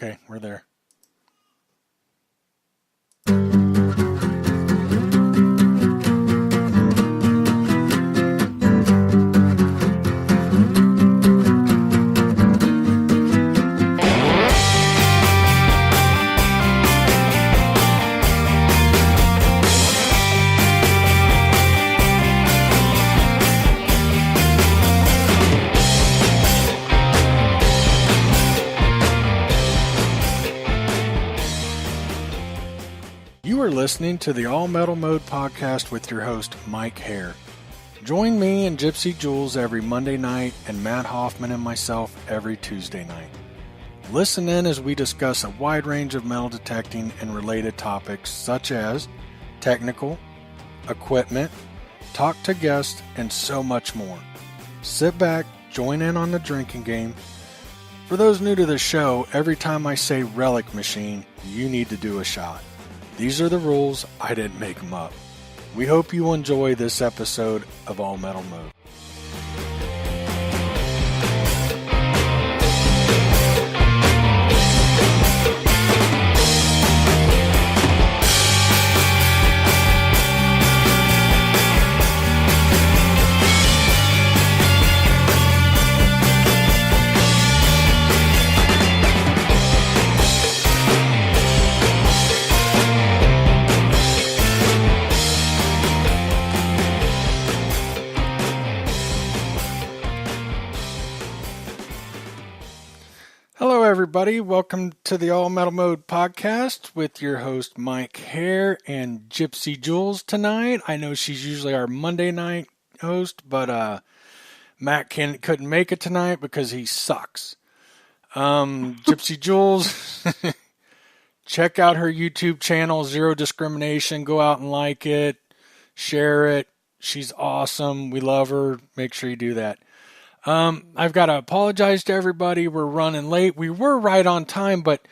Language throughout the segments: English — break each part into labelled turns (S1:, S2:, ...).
S1: Okay, we're there. You are listening to the All Metal Mode podcast with your host, Mike Hare. Join me and Gypsy Jules every Monday night and Matt Hoffman and myself every Tuesday night. Listen in as we discuss a wide range of metal detecting and related topics such as technical, equipment, talk to guests, and so much more. Sit back, join in on the drinking game. For those new to the show, every time I say relic machine, you need to do a shot. These are the rules. I didn't make them up. We hope you enjoy this episode of All Metal Mode. Hello, everybody. Welcome to the All Metal Mode podcast with your host, Mike Hare and Gypsy Jules tonight. I know she's usually our Monday night host, but Matt couldn't make it tonight because he sucks. Gypsy Jules, check out her YouTube channel, Zero Discrimination. Go out and like it, share it. She's awesome. We love her. Make sure you do that. I've got to apologize to everybody. We're running late. We were right on time, but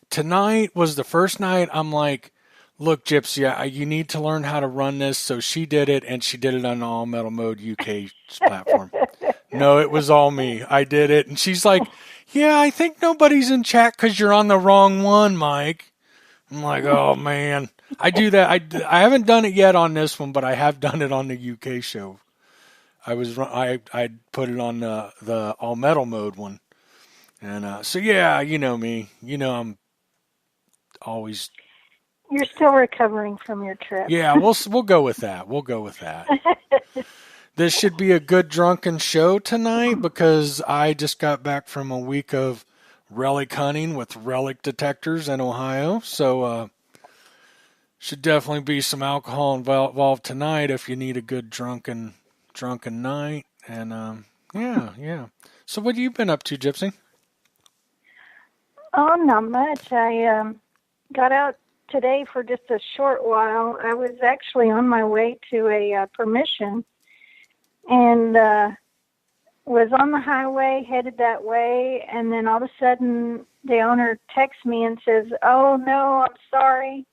S1: tonight was the first night I'm like, look, Gypsy, you need to learn how to run this. So she did it, and she did it on the All Metal Mode UK platform. No, it was all me. I did it. And she's like, yeah, I think nobody's in chat because you're on the wrong one, Mike. I'm like, oh, man. I do that. I haven't done it yet on this one, but I have done it on the UK show. I put it on the All Metal Mode one, and so yeah, you know me, you know I'm always.
S2: You're still recovering from your trip.
S1: Yeah, we'll go with that. We'll go with that. This should be a good drunken show tonight because I just got back from a week of relic hunting with relic detectors in Ohio, so should definitely be some alcohol involved tonight if you need a good drunken night. And yeah. So what have you been up to, Gypsy?
S2: Oh, not much. I got out today for just a short while. I was actually on my way to a permission and was on the highway, headed that way, and then all of a sudden the owner texts me and says, oh, no, I'm sorry.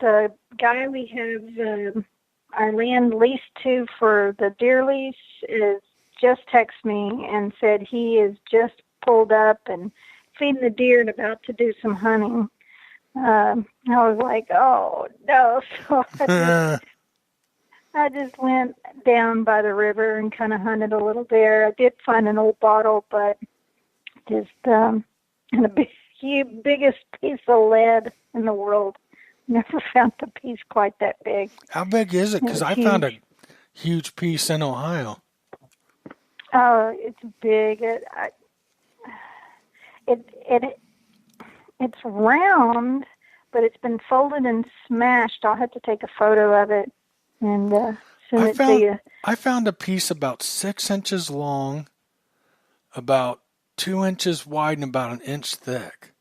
S2: The guy we have our land leased to for the deer lease is just texted me and said he is just pulled up and feeding the deer and about to do some hunting. I was like, oh, no. So I just went down by the river and kind of hunted a little there. I did find an old bottle, but just and the biggest piece of lead in the world. Never found a piece quite that big.
S1: How big is it? Because I found a huge piece in Ohio.
S2: Oh, it's big. It's round, but it's been folded and smashed. I'll have to take a photo of it and send it to you.
S1: I found a piece about 6 inches long, about 2 inches wide, and about an inch thick.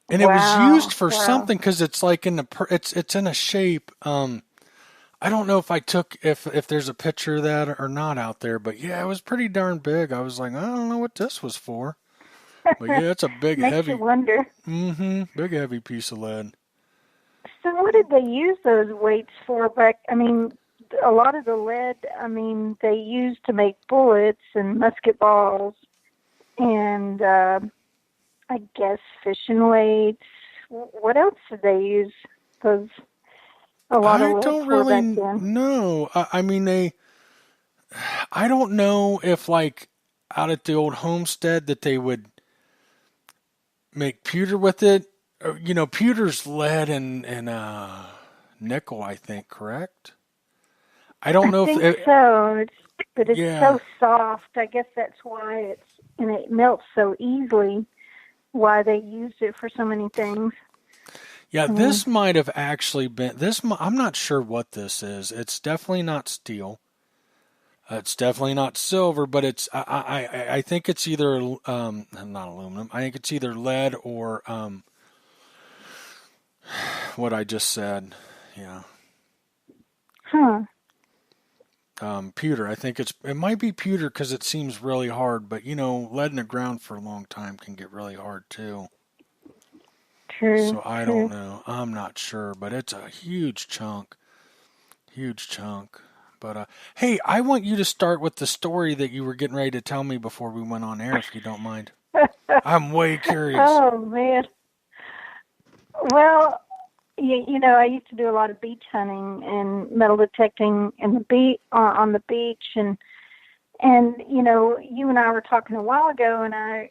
S1: And it was used for something because it's like it's in a shape. I don't know if there's a picture of that or not out there, but yeah, it was pretty darn big. I was like, I don't know what this was for. But yeah, it's a big,
S2: Makes
S1: heavy.
S2: You wonder.
S1: Big, heavy piece of lead.
S2: So what did they use those weights for? I mean, a lot of the lead, they used to make bullets and musket balls. and I guess fishing weights. What else did they use those a lot of
S1: I
S2: lead
S1: don't
S2: for back
S1: really
S2: then?
S1: know. I mean, I don't know if like out at the old homestead that they would make pewter with it. Pewter's lead and nickel, I think, correct? I don't
S2: I
S1: know if
S2: think so. But it's
S1: yeah.
S2: so soft. I guess that's why and it melts so easily. Why they used it for so many things.
S1: Yeah,
S2: I mean,
S1: this might have actually been this. I'm not sure what this is. It's definitely not steel. It's definitely not silver, but I think it's either not aluminum. I think it's either lead or what I just said. Yeah,
S2: huh?
S1: pewter. I think it might be pewter because it seems really hard. But lead in the ground for a long time can get really hard too.
S2: True,
S1: So I don't
S2: true.
S1: know. I'm not sure, but it's a huge chunk. Huge chunk. But hey, I want you to start with the story that you were getting ready to tell me before we went on air, if you don't mind. I'm way curious.
S2: Oh man. Well, I used to do a lot of beach hunting and metal detecting in the on the beach, and you and I were talking a while ago, and I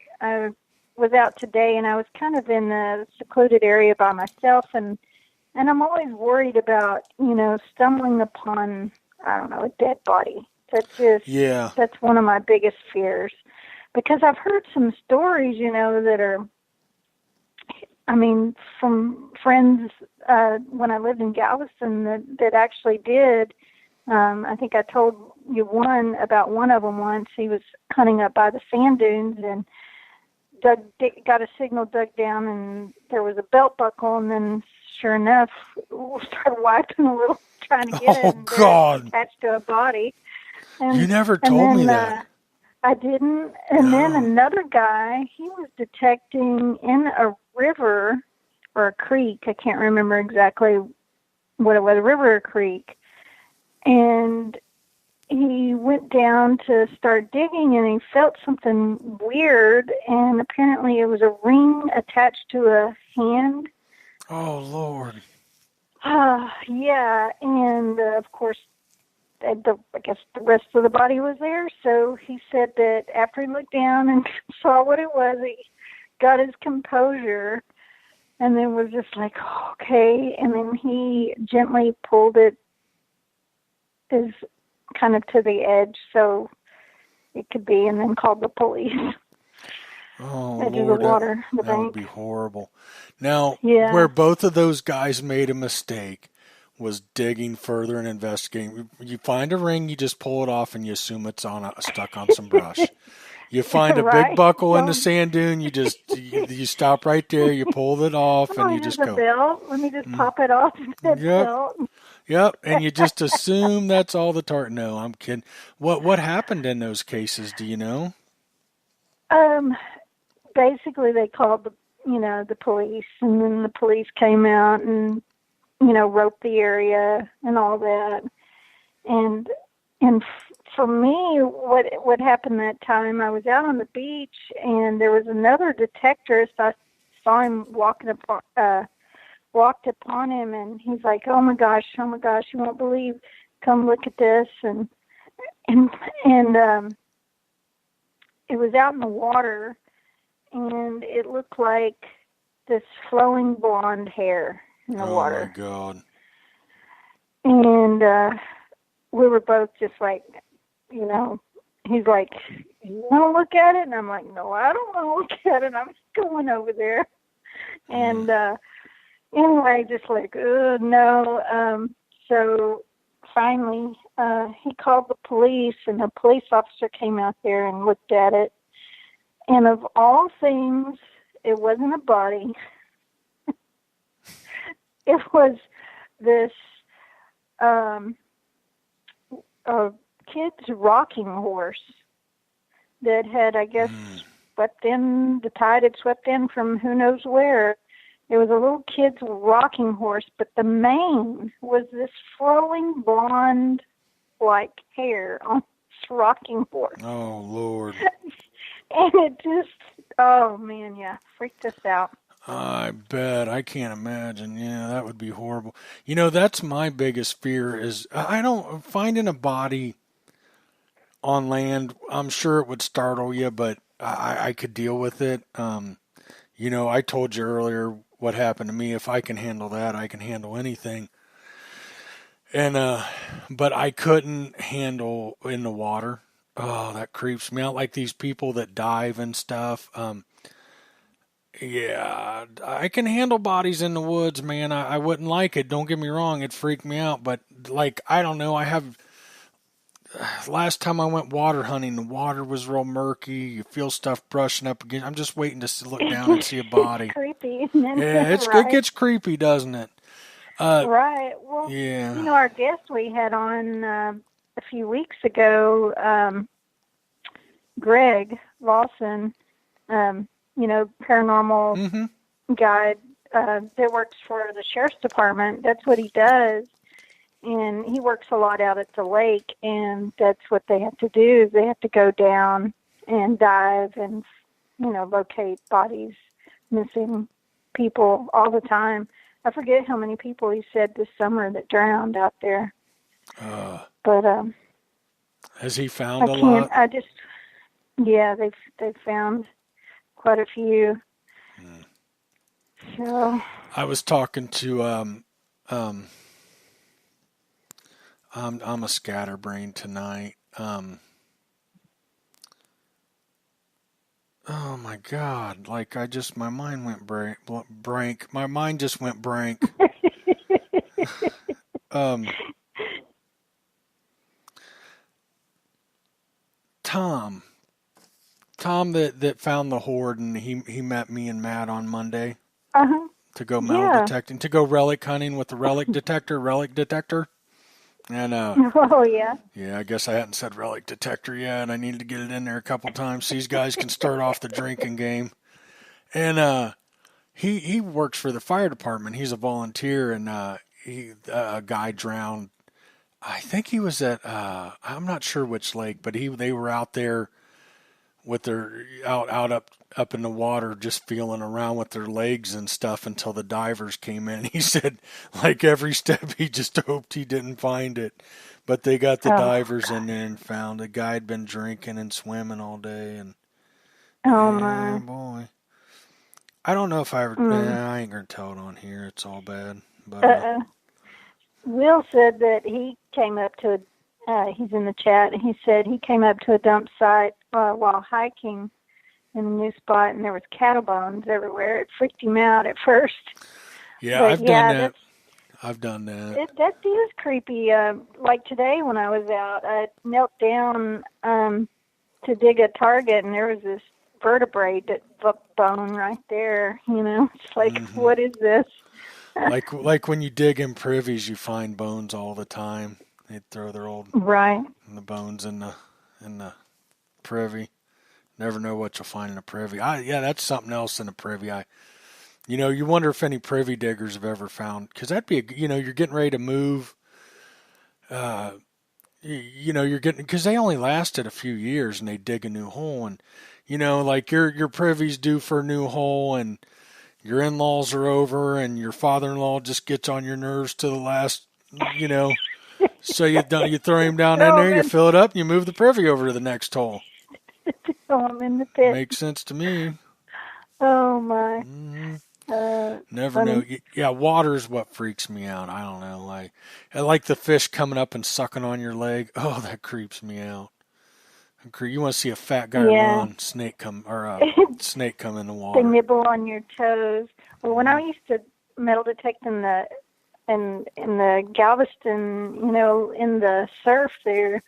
S2: was out today, and I was kind of in a secluded area by myself, and I'm always worried about stumbling upon, I don't know, a dead body.
S1: Yeah.
S2: That's one of my biggest fears, because I've heard some stories, that are, I mean, from friends when I lived in Galveston that actually did. I think I told you one of them once. He was hunting up by the sand dunes and got a signal dug down, and there was a belt buckle, and then sure enough, started wiping a little, trying to get it,
S1: Oh
S2: and there it was
S1: God.
S2: attached to a body.
S1: You
S2: And
S1: never
S2: and
S1: told me
S2: then
S1: that.
S2: I didn't. And then
S1: No.
S2: another guy, he was detecting in a river or a creek. I can't remember exactly what it was, a river or a creek. And he went down to start digging, and he felt something weird, and apparently it was a ring attached to a hand.
S1: Oh Lord.
S2: Yeah, and of course, I guess the rest of the body was there. So he said that after he looked down and saw what it was, he got his composure, and then was just like, okay. And then he gently pulled it as kind of to the edge so it could be, and then called the police.
S1: Oh
S2: Edge of the
S1: Lord, that
S2: water, the
S1: that would
S2: bank.
S1: be horrible. Now, where
S2: Yeah.
S1: both of those guys made a mistake was digging further and investigating. You find a ring, you just pull it off, and you assume it's stuck on some brush. You find a big
S2: Right.
S1: buckle in the
S2: Well,
S1: sand dune, you stop right there, you pull it off, and
S2: oh,
S1: you
S2: here's
S1: just
S2: a
S1: go,
S2: belt. Let me just
S1: mm,
S2: pop it off that
S1: "Yep,
S2: belt.
S1: yep," and you just assume that's all the tart. No, I'm kidding. What happened in those cases? Do you know?
S2: Um, Basically they called the police, and then the police came out and, roped the area and all that. And for me, what happened that time, I was out on the beach, and there was another detectorist. I saw him walked upon him, and he's like, oh my gosh, you won't believe, come look at this. And and it was out in the water, and it looked like this flowing blonde hair in the
S1: Oh my
S2: water.
S1: God.
S2: And we were both just like, he's like, you want to look at it? And I'm like, no, I don't want to look at it. I'm going over there.
S1: Mm.
S2: And anyway, just like, no. So finally, he called the police, and a police officer came out there and looked at it. And of all things, it wasn't a body. It was this a kid's rocking horse that had, I guess,
S1: Mm.
S2: swept in, the tide had swept in from who knows where. It was a little kid's rocking horse, but the mane was this flowing blonde like hair on this rocking horse.
S1: Oh Lord.
S2: And it just, oh man, yeah, freaked us out.
S1: I bet. I can't imagine. Yeah, that would be horrible. You know, that's my biggest fear is I don't finding a body on land. I'm sure it would startle you, but I could deal with it. You know, I told you earlier what happened to me. If I can handle that, I can handle anything. And but I couldn't handle in the water. Oh, that creeps me out. Like these people that dive and stuff. Yeah, I can handle bodies in the woods, man. I wouldn't like it. Don't get me wrong, it freaked me out. But like, I don't know. I have last time I went water hunting, the water was real murky. You feel stuff brushing up against. I'm just waiting to look down and see a
S2: It's
S1: body.
S2: creepy, isn't it?
S1: Yeah, it
S2: Right.
S1: gets creepy, doesn't it?
S2: Right. Well,
S1: Yeah.
S2: our guest we had on a few weeks ago, Greg Lawson, paranormal
S1: Mm-hmm.
S2: guide that works for the sheriff's department. That's what he does. And he works a lot out at the lake, and that's what they have to do. They have to go down and dive and, locate bodies, missing people all the time. I forget how many people he said this summer that drowned out there. But
S1: Has he found
S2: I
S1: a
S2: can't.
S1: lot?
S2: Yeah, they've found quite a few. So
S1: I was talking to I'm a scatterbrain tonight. Oh my God! Like my mind went blank. My mind just went blank. Um, Tom, that found the hoard, and he met me and Matt on Monday
S2: uh-huh.
S1: to go metal
S2: Yeah.
S1: detecting, to go relic hunting with the relic detector. And
S2: Oh yeah.
S1: yeah, I guess I hadn't said relic detector yet, and I needed to get it in there a couple times so these guys can start off the drinking game. And he works for the fire department. He's a volunteer, and a guy drowned. I think he was at I'm not sure which lake, but they were out there with their up in the water, just feeling around with their legs and stuff until the divers came in. He said, like every step, he just hoped he didn't find it, but they got the divers in there and found the guy had been drinking and swimming all day, and
S2: Oh
S1: yeah,
S2: my.
S1: boy. I don't know if I ever. I ain't gonna tell it on here. It's all bad. But
S2: Will said that he came up to. He's in the chat, and he said he came up to a dump site while hiking in a new spot, and there was cattle bones everywhere. It freaked him out at first.
S1: yeah,
S2: But
S1: I've done that. I've done that.
S2: That is creepy. Like today when I was out, I knelt down to dig a target, and there was this vertebrae bone right there. It's like, what is this?
S1: like when you dig in privies, you find bones all the time. They throw their old
S2: right
S1: the bones in the privy. Never know what you'll find in a privy. Yeah, that's something else in a privy. You wonder if any privy diggers have ever found, because that'd be you're getting ready to move. You're getting, because they only lasted a few years and they dig a new hole, and like your privy's due for a new hole, and your in-laws are over, and your father-in-law just gets on your nerves to the last, so you throw him down in there, you fill it up, and you move the privy over to the next hole.
S2: Throw him in the pit.
S1: Makes sense to me.
S2: Oh my.
S1: Never know. Yeah, water's what freaks me out. I don't know. I like the fish coming up and sucking on your leg. Oh, that creeps me out. You want to see a fat guy run, snake come in the water.
S2: They nibble on your toes. Well, when I used to metal detect in the Galveston, in the surf there,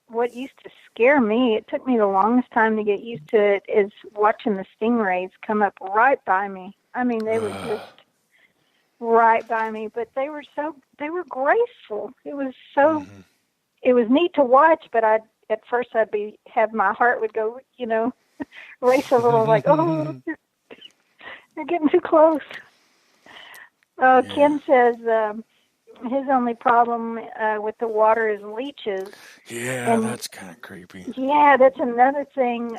S2: what used to scare me, it took me the longest time to get used to it, is watching the stingrays come up right by me. I mean, they were just right by me, but they were graceful. It was so, it was neat to watch, but at first my heart would go, race a little, like, oh, you're getting too close. Ken says, his only problem with the water is leeches.
S1: Yeah, that's kind of creepy.
S2: Yeah, that's another thing.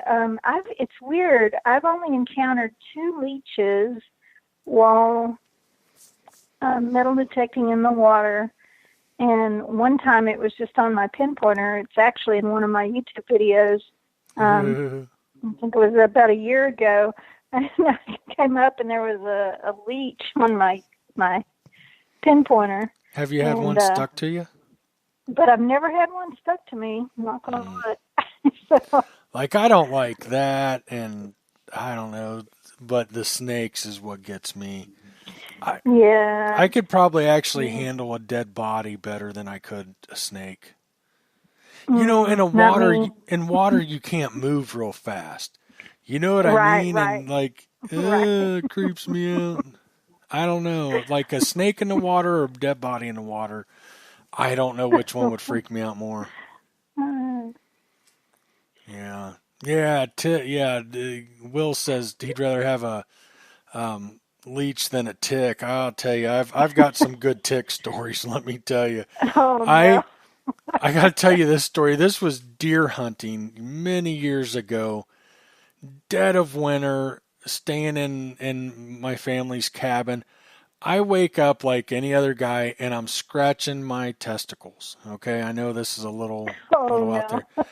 S2: It's weird. I've only encountered 2 leeches while metal detecting in the water. And one time it was just on my pinpointer. It's actually in one of my YouTube videos. I think it was about a year ago. And I came up and there was a leech on my pinpointer.
S1: Have you had one stuck to you?
S2: But I've never had one stuck to me. I'm not going to lie. So,
S1: like, I don't like that, and I don't know, but the snakes is what gets me. I could probably actually handle a dead body better than I could a snake. You know, in water you can't move real fast. You know what I mean?
S2: Right.
S1: And like, it creeps me out. I don't know. Like a snake in the water or a dead body in the water. I don't know which one would freak me out more. Yeah. Will says he'd rather have a leech than a tick. I'll tell you, I've got some good tick stories. Let me tell you.
S2: Oh, no.
S1: I got to tell you this story. This was deer hunting many years ago. Dead of winter, staying in my family's cabin. I wake up like any other guy, and I'm scratching my testicles. Okay, I know this is a little out there.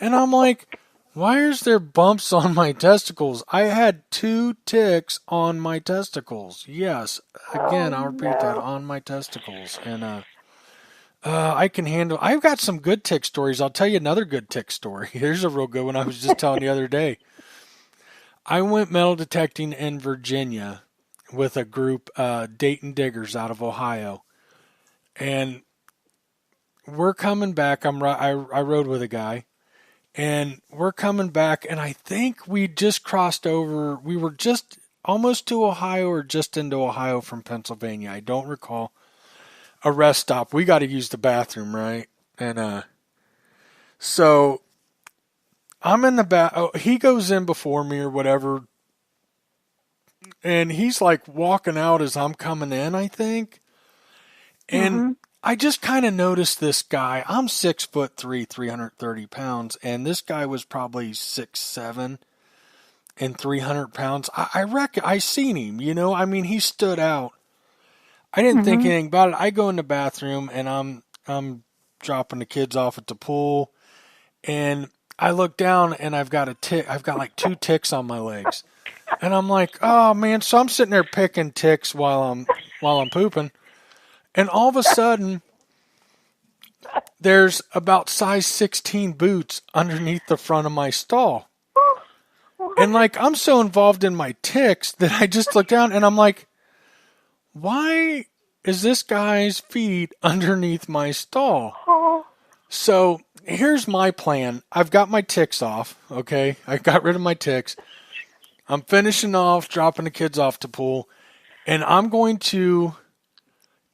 S1: And I'm like, why is there bumps on my testicles? I had 2 ticks on my testicles. Yes, again, I'll repeat that, on my testicles. And I can handle. I've got some good tick stories. I'll tell you another good tick story. Here's a real good one I was just telling the other day. I went metal detecting in Virginia with a group, Dayton Diggers out of Ohio. And we're coming back. I rode with a guy. And we're coming back, and I think we just crossed over. We were just almost to Ohio or just into Ohio from Pennsylvania. I don't recall. A rest stop. We got to use the bathroom, right? And so I'm in the bath. Oh, he goes in before me or whatever. And he's like walking out as I'm coming in, I think. And I just kind of noticed this guy. I'm 6'3", 330 pounds, and this guy was probably 6'7" and 300 pounds. I reckon I seen him. You know, I mean, he stood out. I didn't think anything about it. I go in the bathroom and I'm dropping the kids off at the pool, and I look down and I've got a tick. I've got like 2 ticks on my legs, and I'm like, oh man! So I'm sitting there picking ticks while I'm pooping. And all of a sudden, there's about size 16 boots underneath the front of my stall. And like, I'm so involved in my ticks that I just look down and I'm like, why is this guy's feet underneath my stall? So here's my plan. I've got my ticks off, okay? I got rid of my ticks. I'm finishing off, dropping the kids off to pool, and I'm going to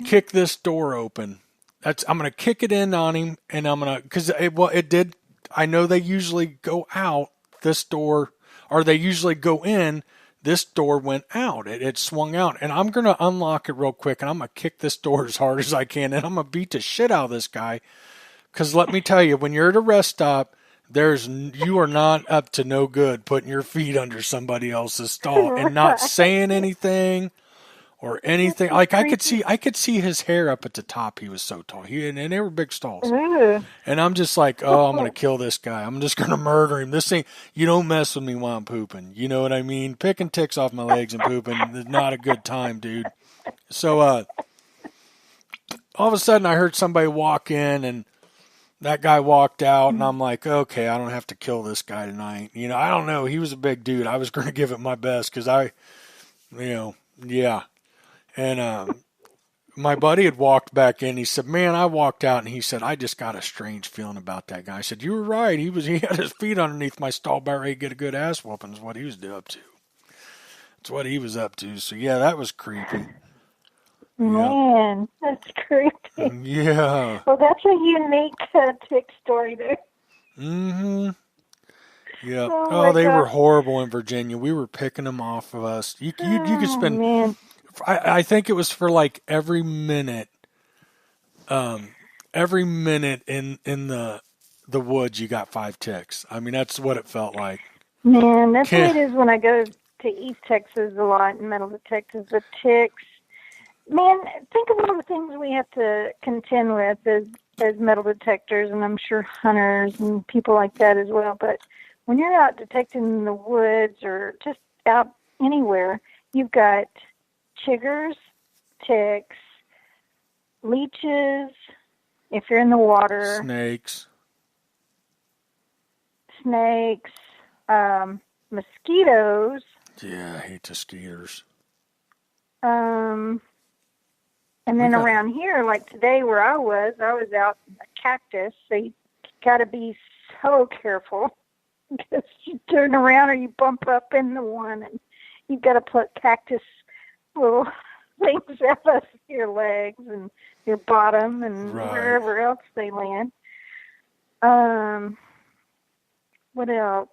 S1: kick this door open. I'm going to kick it in on him, and I'm going to, because it did, I know they usually go out this door, or they usually go in, this door went out. It swung out, and I'm going to unlock it real quick, and I'm going to kick this door as hard as I can, and I'm going to beat the shit out of this guy, because let me tell you, when you're at a rest stop, you are not up to no good putting your feet under somebody else's stall and not saying anything or anything. Like I could see his hair up at the top. He was so tall. And they were big stalls. And I'm just like, oh, I'm gonna kill this guy. I'm just gonna murder him. You don't mess with me while I'm pooping. You know what I mean? Picking ticks off my legs and pooping is not a good time, dude. So all of a sudden I heard somebody walk in, and that guy walked out, and I'm like, okay, I don't have to kill this guy tonight. You know, I don't know. He was a big dude. I was gonna give it my best because yeah. And my buddy had walked back in. He said, man, I walked out, and he said, I just got a strange feeling about that guy. I said, you were right. He had his feet underneath my stall, about ready to get a good ass whooping is what he was up to. That's what he was up to. So, yeah, that was creepy.
S2: Man, that's creepy.
S1: Yeah.
S2: Well, that's a unique tick story there.
S1: Mm-hmm. Yeah.
S2: Oh
S1: they
S2: God.
S1: were horrible in Virginia. We were picking them off of us. You could spend...
S2: Man.
S1: I think it was for like every minute Every minute in the woods, you got 5 ticks. I mean, that's what it felt like.
S2: Man, that's the way it is when I go to East Texas a lot and metal detectors. The ticks. Man, think of all the things we have to contend with as metal detectors, and I'm sure hunters and people like that as well. But when you're out detecting in the woods or just out anywhere, you've got chiggers, ticks, leeches, if you're in the water, snakes, mosquitoes.
S1: Yeah, I hate mosquitoes.
S2: And then around here, like today where I was out in a cactus, so you got to be so careful because you turn around or you bump up into one and you've got to put cactus little things out of your legs and your bottom and wherever else they land. What else?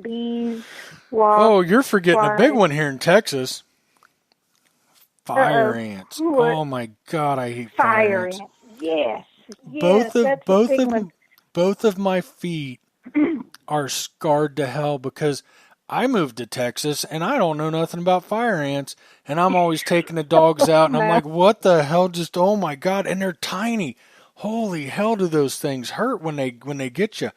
S2: Bees, wasps.
S1: Oh, you're forgetting a big one here in Texas. Fire ants.
S2: What?
S1: Oh my God, I hate fire ants.
S2: Yes.
S1: Both of my feet are scarred to hell because I moved to Texas and I don't know nothing about fire ants, and I'm always taking the dogs out and I'm like, what the hell? Just oh my God, and they're tiny. Holy hell, do those things hurt when they get you?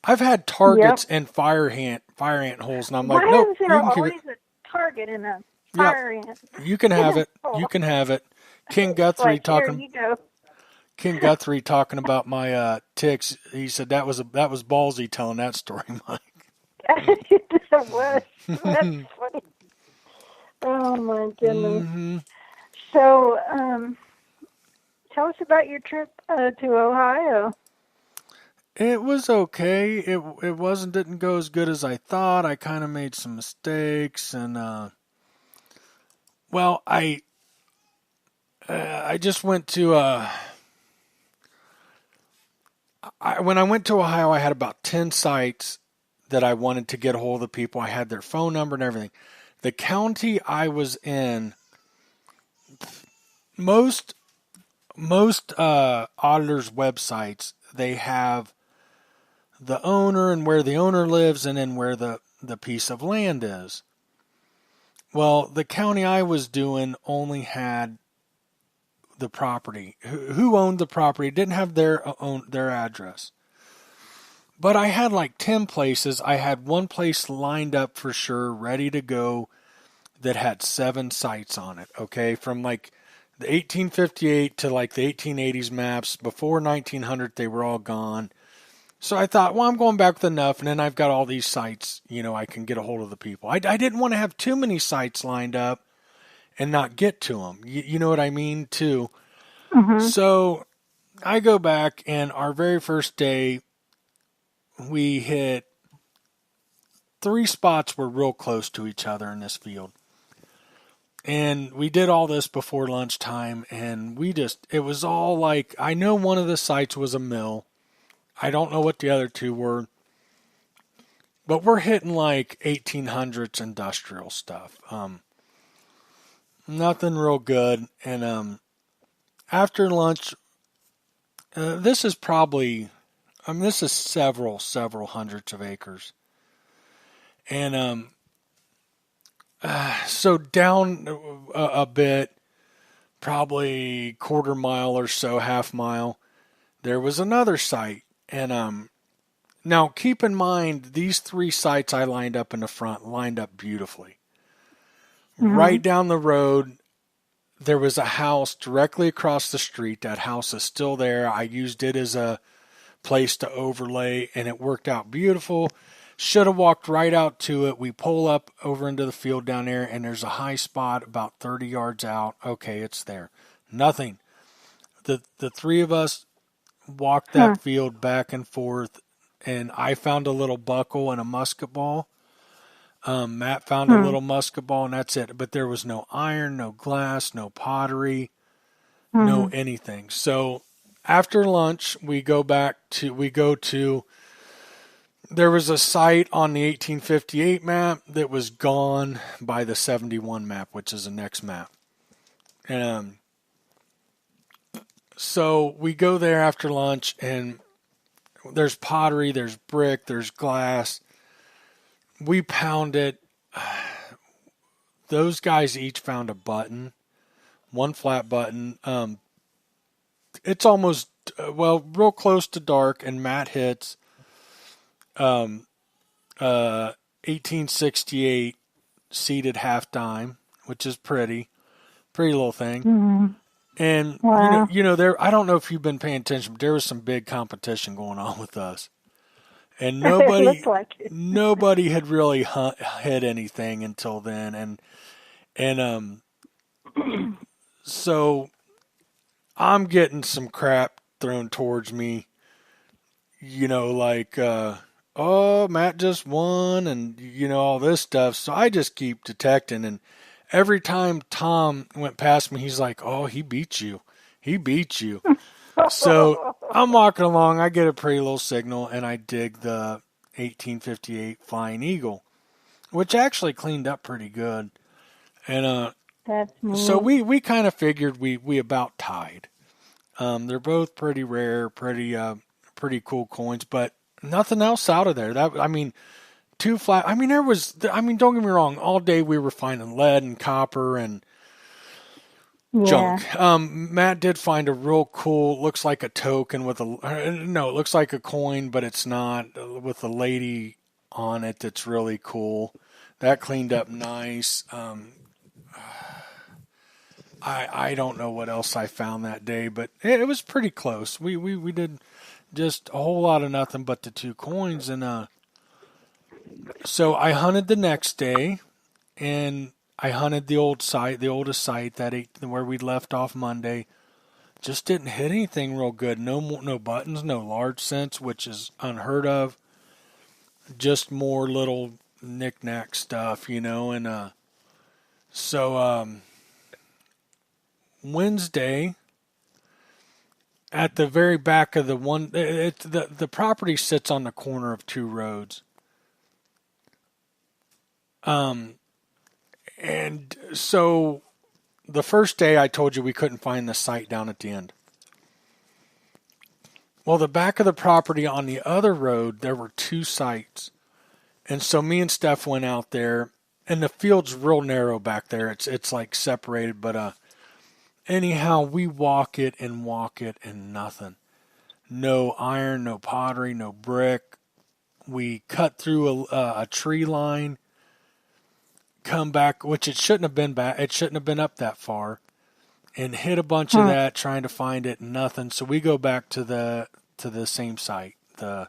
S1: I've had targets and fire ant holes, and I'm like, nope.
S2: Why is there always a target in a fire ant?
S1: You can have it. You can have it. King Guthrie
S2: Here you go.
S1: King Guthrie talking about my ticks. He said that was ballsy telling that story, Mike.
S2: It was. That's funny. Oh my goodness.
S1: Mm-hmm.
S2: So, tell us about your trip to Ohio.
S1: It was okay. It didn't go as good as I thought. I kind of made some mistakes, and well, I just went to when I went to Ohio, I had about 10 sites that I wanted to get a hold of the people. I had their phone number and everything. The county I was in, most auditors' websites, they have the owner and where the owner lives and then where the piece of land is. Well, the county I was doing only had the property. Who owned the property didn't have their address. But I had like 10 places. I had one place lined up for sure, ready to go, that had 7 sites on it, okay? From like the 1858 to like the 1880s maps. Before 1900, they were all gone. So I thought, well, I'm going back with enough, and then I've got all these sites, I can get a hold of the people. I didn't want to have too many sites lined up and not get to them. You know what I mean, too?
S2: Mm-hmm.
S1: So I go back, and our very first day, we hit 3 spots were real close to each other in this field. And we did all this before lunchtime, and it was all like, I know one of the sites was a mill. I don't know what the other 2 were, but we're hitting like 1800s industrial stuff. Nothing real good. And after lunch, this is several hundreds of acres. And so down a bit, probably quarter mile or so, half mile, there was another site. And now keep in mind, these 3 sites I lined up in the front lined up beautifully. Mm-hmm. Right down the road, there was a house directly across the street. That house is still there. I used it as a place to overlay, and it worked out beautiful. Should have walked right out to it. We pull up over into the field down there, and there's a high spot about 30 yards out. Okay, it's there. Nothing. The 3 of us walked that field back and forth, and I found a little buckle and a musket ball. Matt found a little musket ball, and that's it. But there was no iron, no glass, no pottery, no anything. So after lunch, we go to, there was a site on the 1858 map that was gone by the 71 map, which is the next map. And So we go there after lunch, and there's pottery, there's brick, there's glass. We pound it. Those guys each found a button, one flat button. It's almost, real close to dark, and Matt hits um, 1868 seated half dime, which is pretty little thing.
S2: Mm-hmm.
S1: And
S2: Wow.
S1: there. I don't know if you've been paying attention, but there was some big competition going on with us, and
S2: It looked like it.
S1: nobody had really hit anything until then, and so I'm getting some crap thrown towards me, like, oh, Matt just won, and all this stuff. So I just keep detecting, and every time Tom went past me, he's like, oh, he beat you. He beat you. So I'm walking along. I get a pretty little signal, and I dig the 1858 Flying Eagle, which actually cleaned up pretty good. And
S2: That's
S1: so
S2: neat.
S1: we kind of figured we about tied. They're both pretty rare, pretty cool coins, but nothing else out of there. Two flat. There was. Don't get me wrong. All day we were finding lead and copper and
S2: Yeah.
S1: junk. Matt did find a real cool. Looks like a token with no. It looks like a coin, but it's not. With a lady on it. That's really cool. That cleaned up nice. I don't know what else I found that day, but it was pretty close. We did just a whole lot of nothing but the two coins, and so I hunted the next day, and I hunted the oldest site where we left off Monday. Just didn't hit anything real good. No buttons, no large cents, which is unheard of. Just more little knick-knack stuff, and so Wednesday at the very back of the property sits on the corner of two roads. And so the first day I told you we couldn't find the site down at the end. Well, the back of the property on the other road, there were two sites. And so me and Steph went out there, and the field's real narrow back there. It's like separated, but anyhow, we walk it and nothing. No iron, no pottery, no brick. We cut through a tree line, come back, which it shouldn't have been back. It shouldn't have been up that far, and hit a bunch of that trying to find it. Nothing. So we go back to the same site, where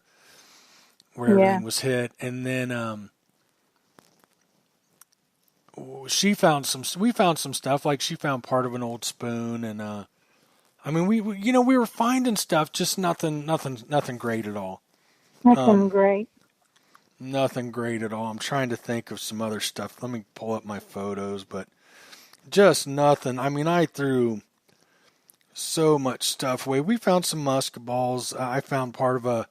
S1: everything was hit, and then we found some stuff. Like, she found part of an old spoon, and we were finding stuff, just nothing great at all.
S2: Nothing great.
S1: Nothing great at all. I'm trying to think of some other stuff. Let me pull up my photos, but just nothing. I threw so much stuff away. We found some musket balls. I found part of a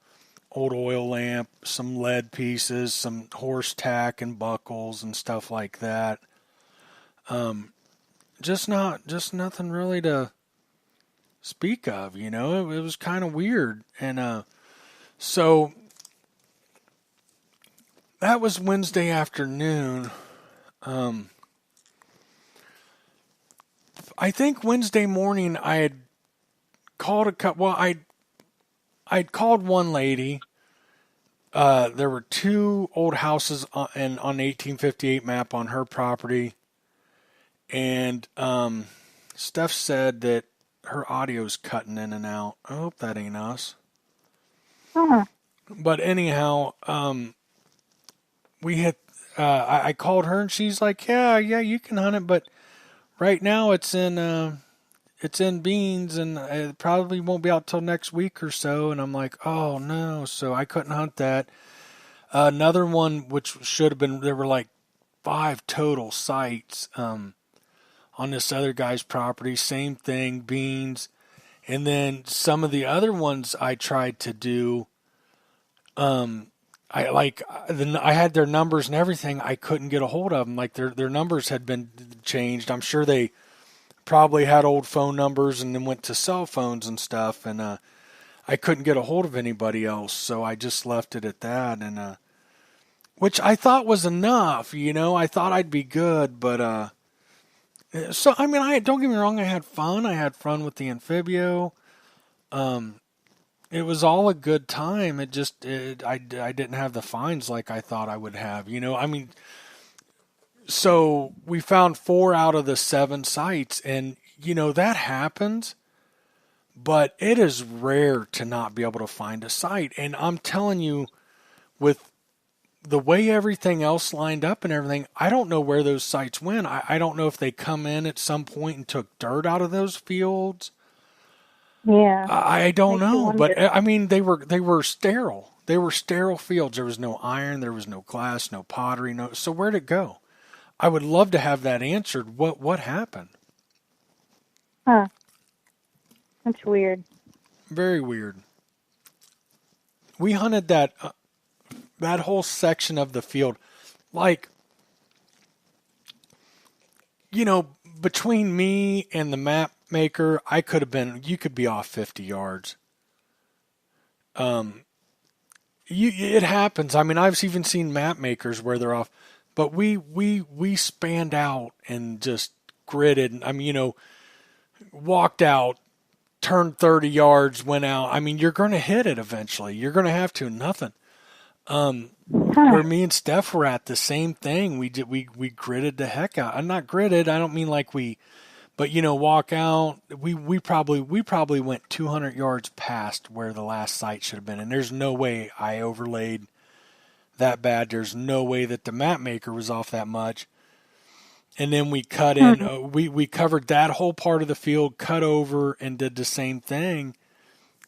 S1: old oil lamp, some lead pieces, some horse tack and buckles and stuff like that. Just nothing really to speak of. It was kind of weird, and so that was Wednesday afternoon. I think Wednesday morning I had called a couple. Well, I'd called one lady. There were two old houses on the 1858 map on her property, and Steph said that her audio's cutting in and out. I hope that ain't us. But anyhow, we hit. I called her, and she's like, "Yeah, you can hunt it, but right now it's in beans, and it probably won't be out till next week or so." And I'm like, "Oh no!" So I couldn't hunt that. Another one, which should have been, there were like 5 total sites on this other guy's property. Same thing, beans. And then some of the other ones I tried to do, I had their numbers and everything. I couldn't get a hold of them. Like, their numbers had been changed. I'm sure they probably had old phone numbers and then went to cell phones and stuff, and I couldn't get a hold of anybody else, so I just left it at that, and which I thought was enough, I thought I'd be good, but so I mean, I don't get me wrong, I had fun. I had fun with the anfibio. It was all a good time. I didn't have the finds like I thought I would have. I mean, so we found 4 out of the 7 sites, and that happens, but it is rare to not be able to find a site. And I'm telling you, with the way everything else lined up and everything, I don't know where those sites went. I don't know if they come in at some point and took dirt out of those fields.
S2: Yeah.
S1: I don't
S2: Makes you
S1: know, but
S2: wonder.
S1: I mean they were sterile. They were sterile fields. There was no iron, there was no glass, no pottery, no. So where'd it go? I would love to have that answered. What happened?
S2: Huh. That's weird.
S1: Very weird. We hunted that whole section of the field, like between me and the map maker, you could be off 50 yards. It happens. I mean, I've even seen map makers where they're off, but we spanned out and just gridded. I mean, walked out, turned 30 yards, went out. I mean, you're going to hit it eventually. You're going to have to. Nothing.
S2: Huh.
S1: Where me and Steph were at, the same thing. We gridded the heck out. I'm not gridded. I don't mean like but walk out. We probably went 200 yards past where the last site should have been, and there's no way I overlaid that bad. There's no way that the map maker was off that much. And then we cut in. We covered that whole part of the field, cut over, and did the same thing,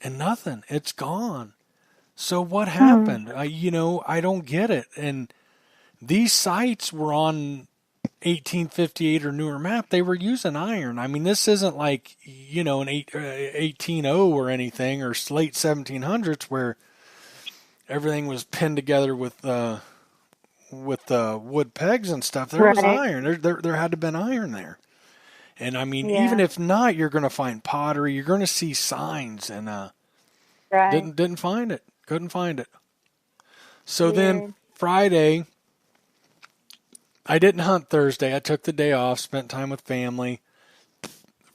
S1: and nothing. It's gone. So what happened? I don't get it. And these sites were on 1858 or newer map. They were using iron. I mean, this isn't like an 1800 or anything, or late 1700s where everything was pinned together with wood pegs and stuff. There was
S2: Right.
S1: iron. There had to have been iron there. And I mean, even
S2: Yeah.
S1: if not, you're going to find pottery. You're going to see signs, and
S2: Right.
S1: didn't find it. Couldn't find it. So then
S2: Weird.
S1: Friday, I didn't hunt Thursday. I took the day off, spent time with family.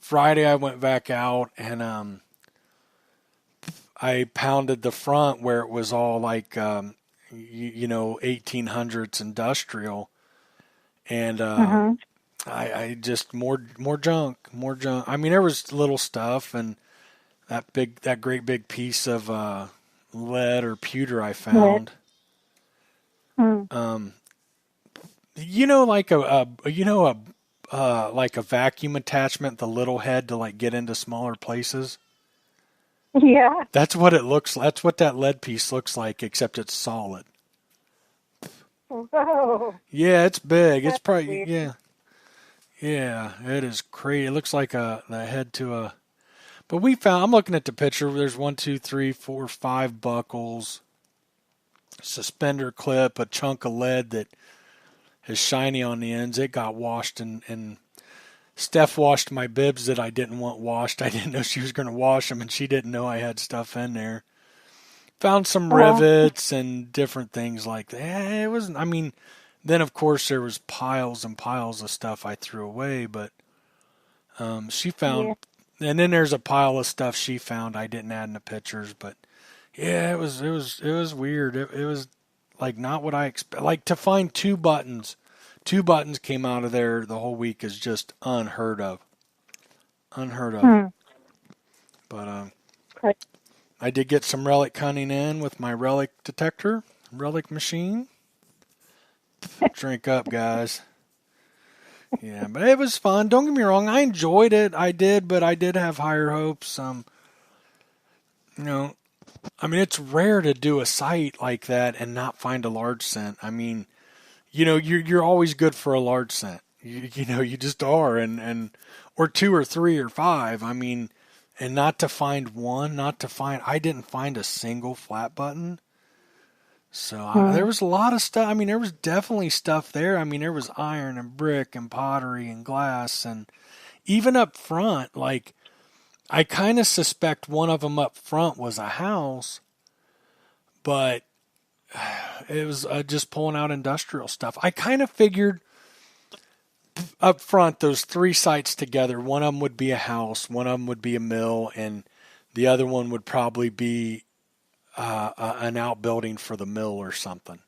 S1: Friday, I went back out, and I pounded the front where it was all like 1800s industrial, and
S2: Mm-hmm.
S1: I just more junk, more junk. I mean, there was little stuff, and that great big piece of lead or pewter I
S2: Right.
S1: found.
S2: Mm.
S1: Um, like like a vacuum attachment, the little head to like get into smaller places.
S2: Yeah.
S1: That's what it looks. That's what that lead piece looks like, except it's solid.
S2: Whoa.
S1: Yeah, it's big. It's
S2: That's
S1: probably
S2: weird.
S1: yeah, yeah. It is crazy. It looks like the head to a. But we found. I'm looking at the picture. There's 1, 2, 3, 4, 5 buckles, suspender clip, a chunk of lead that is shiny on the ends. It got washed, and Steph washed my bibs that I didn't want washed. I didn't know she was going to wash them, and she didn't know I had stuff in there. Found some
S2: Oh.
S1: rivets and different things like that. It wasn't. I mean, then of course there was piles and piles of stuff I threw away, but she found,
S2: Yeah.
S1: and then there's a pile of stuff she found I didn't add in the pictures. But yeah, it was weird. It was like not what I expect. Like to find 2 buttons. 2 buttons came out of there the whole week is just unheard of. Unheard of.
S2: Hmm.
S1: But
S2: Right.
S1: I did get some relic hunting in with my relic detector, relic machine. Drink up, guys. Yeah, but it was fun. Don't get me wrong, I enjoyed it. I did, but I did have higher hopes. You know, I mean, it's rare to do a site like that and not find a large scent. I mean, you're always good for a large scent. You just are, and or 2 or 3 or 5. I mean, and not to find one, not to find. I didn't find a single flat button. So
S2: Hmm.
S1: there was a lot of stuff. I mean, there was definitely stuff there. I mean, there was iron and brick and pottery and glass and even up front, like I kind of suspect one of them up front was a house, but it was just pulling out industrial stuff. I kind of figured up front those three sites together, one of them would be a house, one of them would be a mill, and the other one would probably be an outbuilding for the mill or something.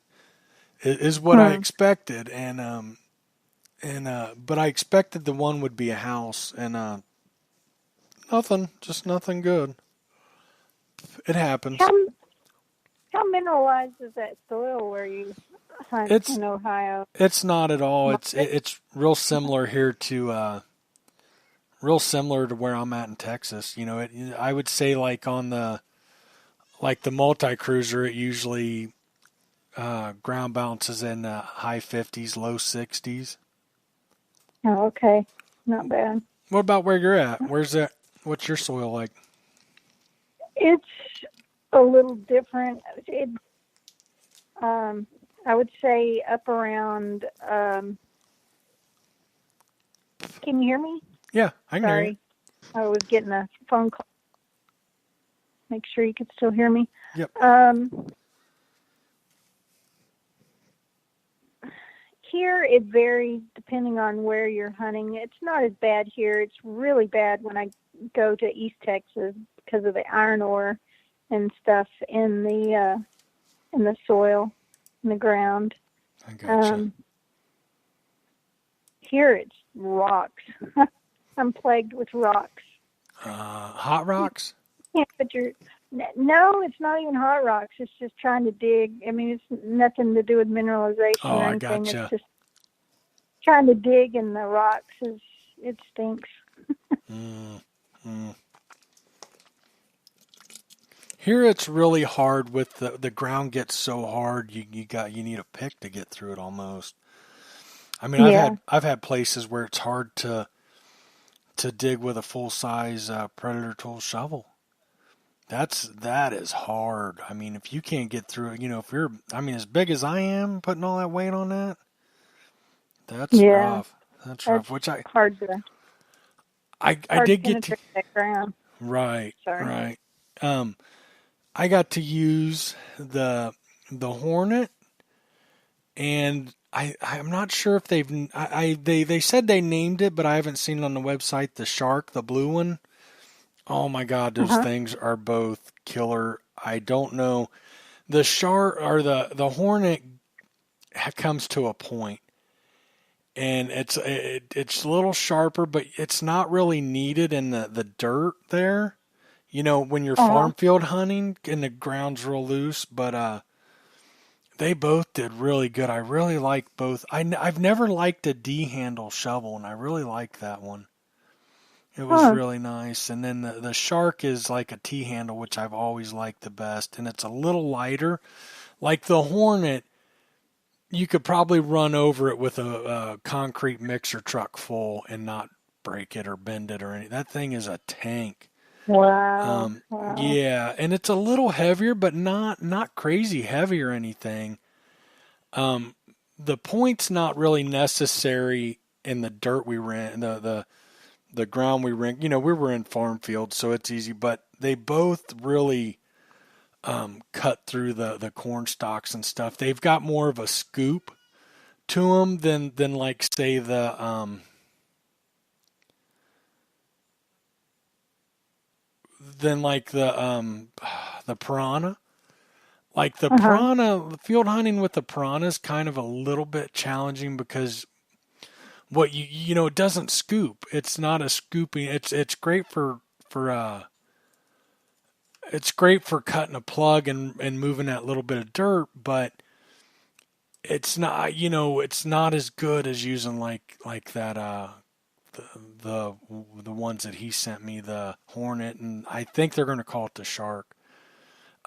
S1: Is what I expected, and but I expected the one would be a house, and nothing, just nothing good. It happens.
S2: How mineralized is that soil where you hunt in Ohio?
S1: It's not at all. It's real similar here to real similar to where I'm at in Texas. You know, I would say like on the multi-cruiser, it usually ground bounces in the high 50s, low 60s.
S2: Oh, okay. Not bad.
S1: What about where you're at? Where's that? What's your soil like?
S2: It's a little different. I would say up around, can you hear me?
S1: Yeah, I can hear you.
S2: I was getting a phone call. Make sure you could still hear me.
S1: Yep.
S2: Here it varies depending on where you're hunting. It's not as bad here. It's really bad when I go to East Texas because of the iron ore and stuff in the soil, in the ground.
S1: I gotcha.
S2: Here it's rocks. I'm plagued with rocks.
S1: Hot rocks?
S2: Yeah, but no, it's not even hot rocks. It's just trying to dig. I mean, it's nothing to do with mineralization or anything.
S1: Gotcha.
S2: It's just trying to dig in the rocks. It stinks.
S1: Here it's really hard with the ground gets so hard you need a pick to get through it almost. I mean, I've had places where it's hard to dig with a full size Predator tool shovel. That is hard. I mean, if you can't get through it, if you're, I mean, as big as I am, putting all that weight on that, that's rough. That's rough. Which
S2: hard to.
S1: I did get to
S2: that ground.
S1: Right.
S2: Sorry.
S1: Right. I got to use the Hornet, and I'm not sure if they said they named it, but I haven't seen it on the website. The Shark, the blue one. Oh my God, those things are both killer. I don't know. The Shark or the Hornet comes to a point, and it's a little sharper, but it's not really needed in the dirt there. When you're farm field hunting and the ground's real loose, but they both did really good. I really like both. I've never liked a D-handle shovel, and I really like that one. It was really nice. And then the Shark is like a T-handle, which I've always liked the best. And it's a little lighter. Like the Hornet, you could probably run over it with a concrete mixer truck full and not break it or bend it or anything. That thing is a tank.
S2: Wow.
S1: Yeah, and it's a little heavier, but not crazy heavy or anything. The point's not really necessary in the dirt we ran, the ground we ran. We were in farm fields, so it's easy. But they both really cut through the corn stalks and stuff. They've got more of a scoop to them than like say the piranha. Like the piranha, field hunting with the piranha is kind of a little bit challenging because what it doesn't scoop. It's not a scooping. It's great for it's great for cutting a plug and moving that little bit of dirt, but it's not it's not as good as using like that the ones that he sent me, the Hornet, and I think they're going to call it the Shark.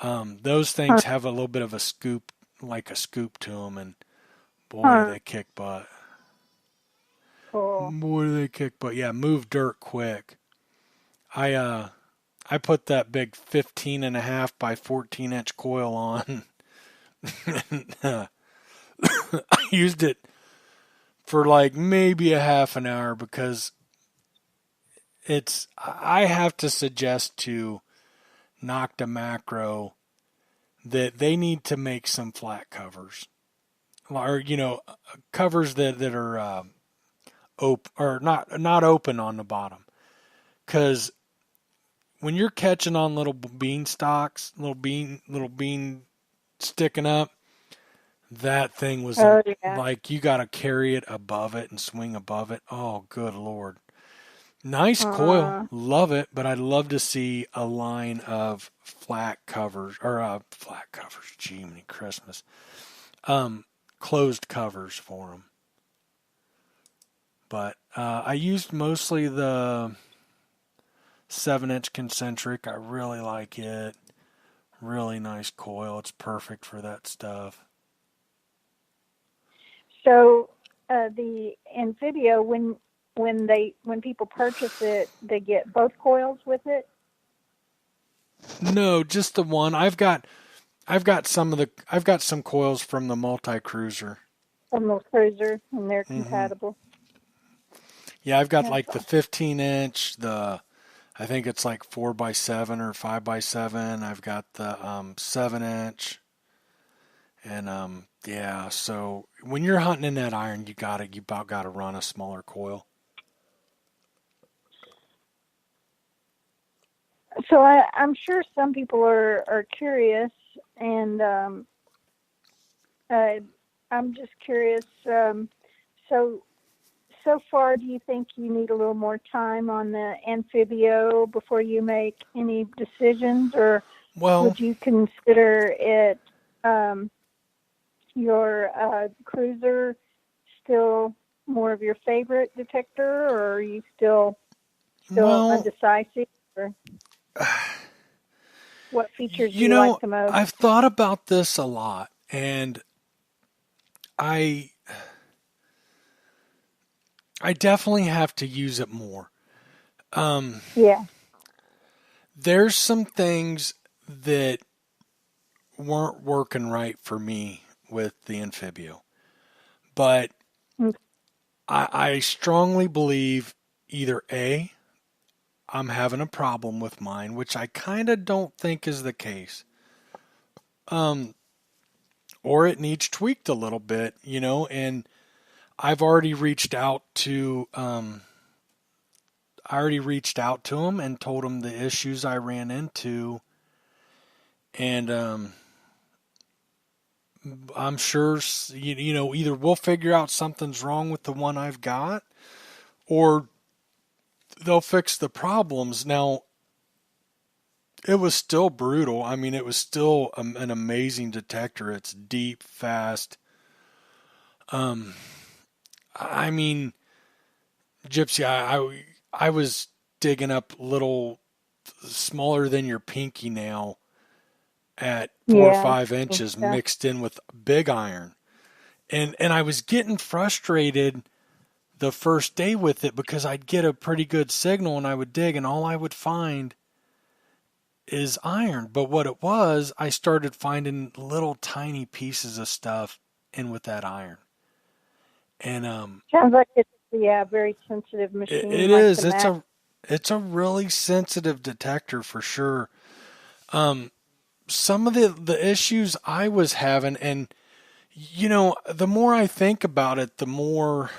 S1: Those things have a little bit of a scoop, like a scoop to them, and boy, they kick butt.
S2: Cool.
S1: Boy, do they kick butt. Yeah, move dirt quick. I put that big 15.5 by 14-inch coil on. I used it for like maybe a half an hour because I have to suggest to Nocta Macro that they need to make some flat covers, or covers that are open or not open on the bottom, because when you're catching on little bean stalks, little bean sticking up, that thing was
S2: Oh yeah.
S1: like you got to carry it above it and swing above it. Oh, good Lord. Nice coil,
S2: Uh,
S1: love it, but I'd love to see a line of flat covers, or flat covers, gee, many Christmas, closed covers for them. But I used mostly the 7-inch concentric. I really like it. Really nice coil. It's perfect for that stuff.
S2: so the anfibio, when people purchase it, they get both coils with it.
S1: No, just the one. I've got some coils from the multi cruiser.
S2: From the cruiser, and they're
S1: Hmm.
S2: compatible.
S1: Yeah, I've got
S2: That's
S1: like the
S2: awesome.
S1: 15-inch, I think it's like 4x7 or 5x7. I've got the 7-inch, and yeah. So when you're hunting in that iron, you about got to run a smaller coil.
S2: So I'm sure some people are curious, and uh, I'm just curious. So so far, do you think you need a little more time on the anfibio before you make any decisions, or
S1: Well,
S2: would you consider it your cruiser still more of your favorite detector, or are you still
S1: well,
S2: undecisive, or what features do you like the most?
S1: I've thought about this a lot, and I I definitely have to use it more. Um,
S2: Yeah.
S1: there's some things that weren't working right for me with the Amphibio, but
S2: Mm.
S1: I strongly believe either A, I'm having a problem with mine, which I kind of don't think is the case, um, or it needs tweaked a little bit, and I've already reached out to him and told him the issues I ran into, and I'm sure either we'll figure out something's wrong with the one I've got, or they'll fix the problems. Now, it was still brutal. I mean, it was still an amazing detector. It's deep, fast. Um, I mean, Gypsy, I was digging up little smaller than your pinky nail at 4 or 5 inches
S2: Yeah.
S1: mixed in with big iron. And I was getting frustrated the first day with it because I'd get a pretty good signal and I would dig and all I would find is iron. But what it was, I started finding little tiny pieces of stuff in with that iron. And
S2: Sounds like it's very sensitive
S1: it
S2: machine, like the
S1: is.
S2: Mac.
S1: It's a really sensitive detector for sure. Um, some of the issues I was having, and the more I think about it, the more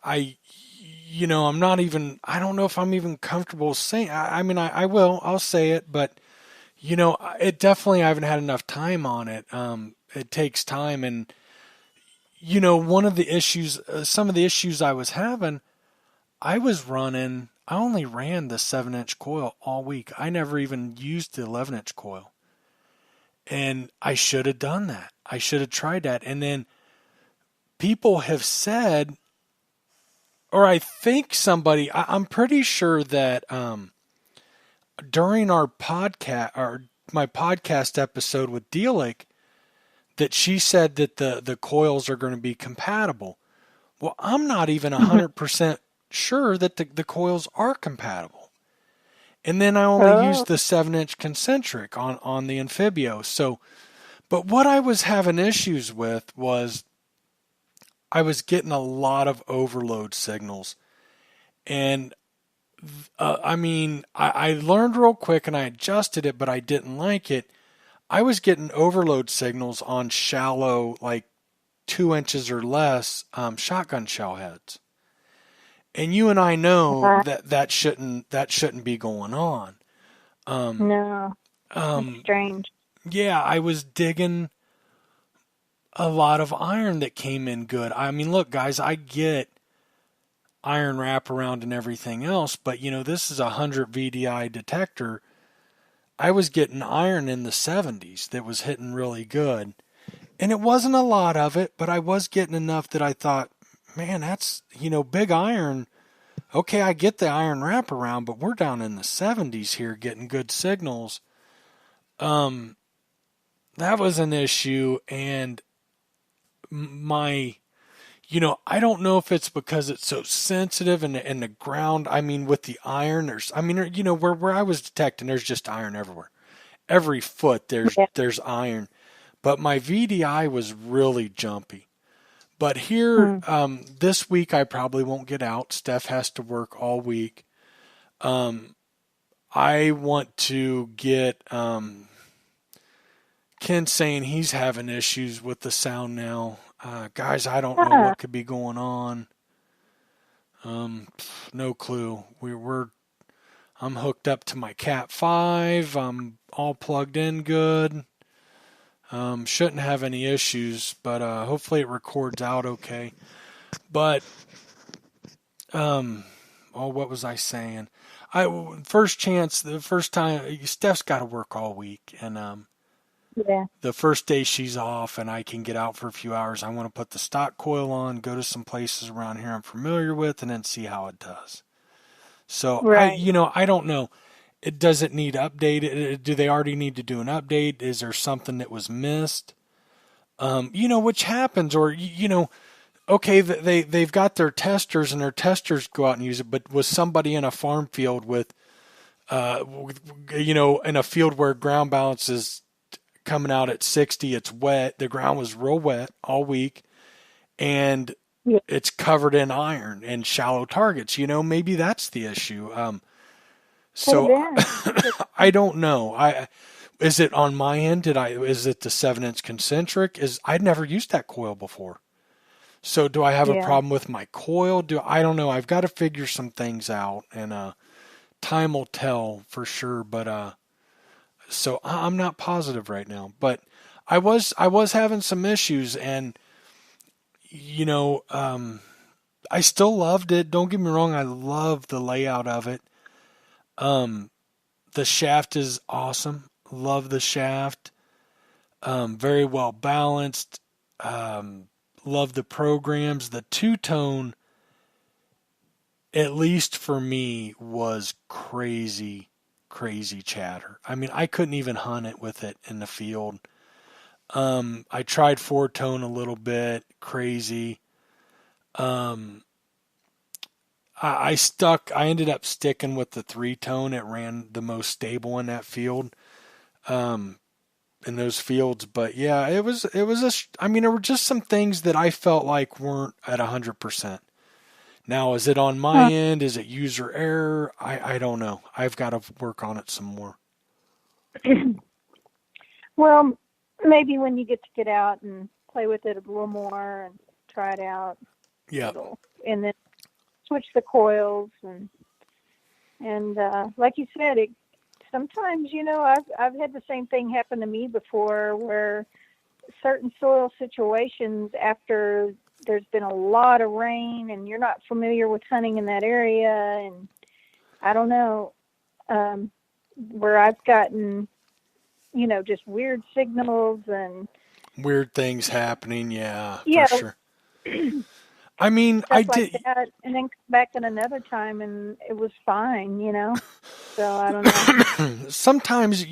S1: I I'm not even, I don't know if I'm even comfortable saying, I mean, I'll say it, but it definitely, I haven't had enough time on it. It takes time. And, one of the issues, some of the issues I was having, I only ran the 7-inch coil all week. I never even used the 11-inch coil. And I should have done that. I should have tried that. And then people have said, or I think I'm pretty sure that during our podcast, or my podcast episode with Dealick, that she said that the coils are going to be compatible. Well, I'm not even 100% sure that the coils are compatible. And then I only
S2: Oh,
S1: used the 7-inch concentric on the Amphibio. So, but what I was having issues with was I was getting a lot of overload signals. And I mean, I learned real quick and I adjusted it, but I didn't like it. I was getting overload signals on shallow, like 2 inches or less, shotgun shell heads. And you and I know
S2: Uh,
S1: that that shouldn't be going on. Um,
S2: no, that's
S1: um,
S2: strange.
S1: yeah, I was digging a lot of iron that came in good. I mean, look, guys, I get iron wraparound and everything else, but this is a 100 VDI detector. I was getting iron in the 70s that was hitting really good. And it wasn't a lot of it, but I was getting enough that I thought, man, that's, big iron. Okay, I get the iron wraparound, but we're down in the 70s here getting good signals. Um, that was an issue. And my, I don't know if it's because it's so sensitive and the ground. I mean, with the iron, where I was detecting, there's just iron everywhere. Every foot
S2: Yeah.
S1: there's iron. But my VDI was really jumpy. But here,
S2: Hmm.
S1: this week, I probably won't get out. Steph has to work all week. Um, I want to get Ken saying he's having issues with the sound now. Guys, I don't know
S2: Huh.
S1: what could be going on. No clue. I'm hooked up to my Cat 5. I'm all plugged in good. Shouldn't have any issues, but hopefully it records out okay. But what was I saying? The first time, Steph's got to work all week, and
S2: Yeah.
S1: the first day she's off, and I can get out for a few hours. I want to put the stock coil on, go to some places around here I'm familiar with, and then see how it does. So
S2: Right.
S1: I don't know. Does it need updated? Do they already need to do an update? Is there something that was missed? Which happens, or okay, they've got their testers, and their testers go out and use it. But was somebody in a farm field with, in a field where ground balance is coming out at 60, it's wet. The ground was real wet all week, and
S2: Yeah.
S1: it's covered in iron and shallow targets. Maybe that's the issue.
S2: Could have
S1: So
S2: been.
S1: I don't know. Is it on my end? Is it the 7-inch concentric? I'd never used that coil before. So do I have a
S2: Yeah.
S1: problem with my coil? I don't know. I've got to figure some things out, and time will tell for sure. But so I'm not positive right now. But I was having some issues, and you know, I still loved it. Don't get me wrong. I love the layout of it. Um, the shaft is awesome. Love the shaft. Very well balanced. Um, love the programs. The two tone, at least for me, was crazy, crazy chatter. I mean, I couldn't even hunt it with it in the field. I tried four tone a little bit, crazy. Um, I ended up sticking with the three tone. It ran the most stable in that field, um, in those fields. But yeah, I mean, there were just some things that I felt like weren't at 100%. Now, is it on my
S2: Huh.
S1: end? Is it user error? I don't know. I've got to work on it some more.
S2: Well, maybe when you get out and play with it a little more and try it out,
S1: Yeah.
S2: it'll and then switch the coils and like you said, it sometimes I've had the same thing happen to me before where certain soil situations after there's been a lot of rain and you're not familiar with hunting in that area and I don't know where I've gotten just weird signals and
S1: Weird things happening. Yeah, for
S2: yeah,
S1: sure. I mean, I
S2: stuff like
S1: did.
S2: that, and then come back at another time and it was fine. So I don't know.
S1: Sometimes,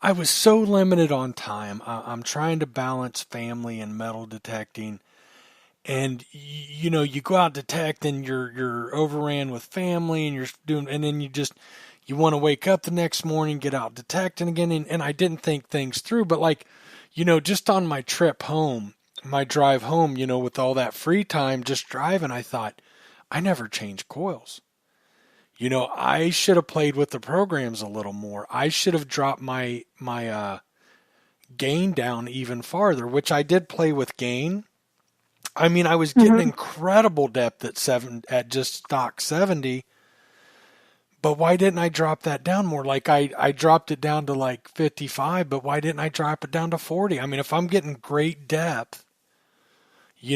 S1: I was so limited on time. I'm trying to balance family and metal detecting. And you go out detect and you're overran with family and you're doing, and then you want to wake up the next morning, get out detecting again. And I didn't think things through, but like, just on my trip home, my drive home, with all that free time just driving, I thought I never changed coils. I should have played with the programs a little more. I should have dropped my gain down even farther, which I did play with gain. I mean, I was getting
S2: Mm-hmm.
S1: incredible depth at just stock 70, but why didn't I drop that down more? Like I dropped it down to like 55, but why didn't I drop it down to 40? I mean, if I'm getting great depth,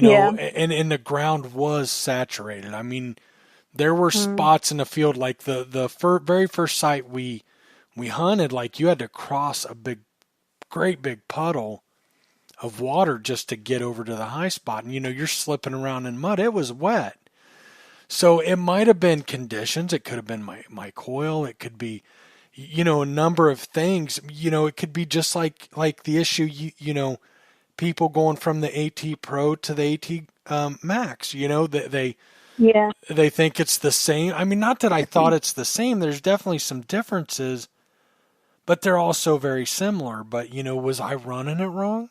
S2: Yeah.
S1: and the ground was saturated. I mean, there were
S2: Mm.
S1: spots in the field like very first site we hunted, like you had to cross a great big puddle of water just to get over to the high spot. And you're slipping around in mud. It was wet. So it might have been conditions. It could have been my coil. It could be, a number of things. It could be just like the issue, people going from the AT Pro to the AT Max,
S2: Yeah.
S1: they think it's the same. I mean, not that I thought it's the same. There's definitely some differences, but they're also very similar. But, was I running it wrong?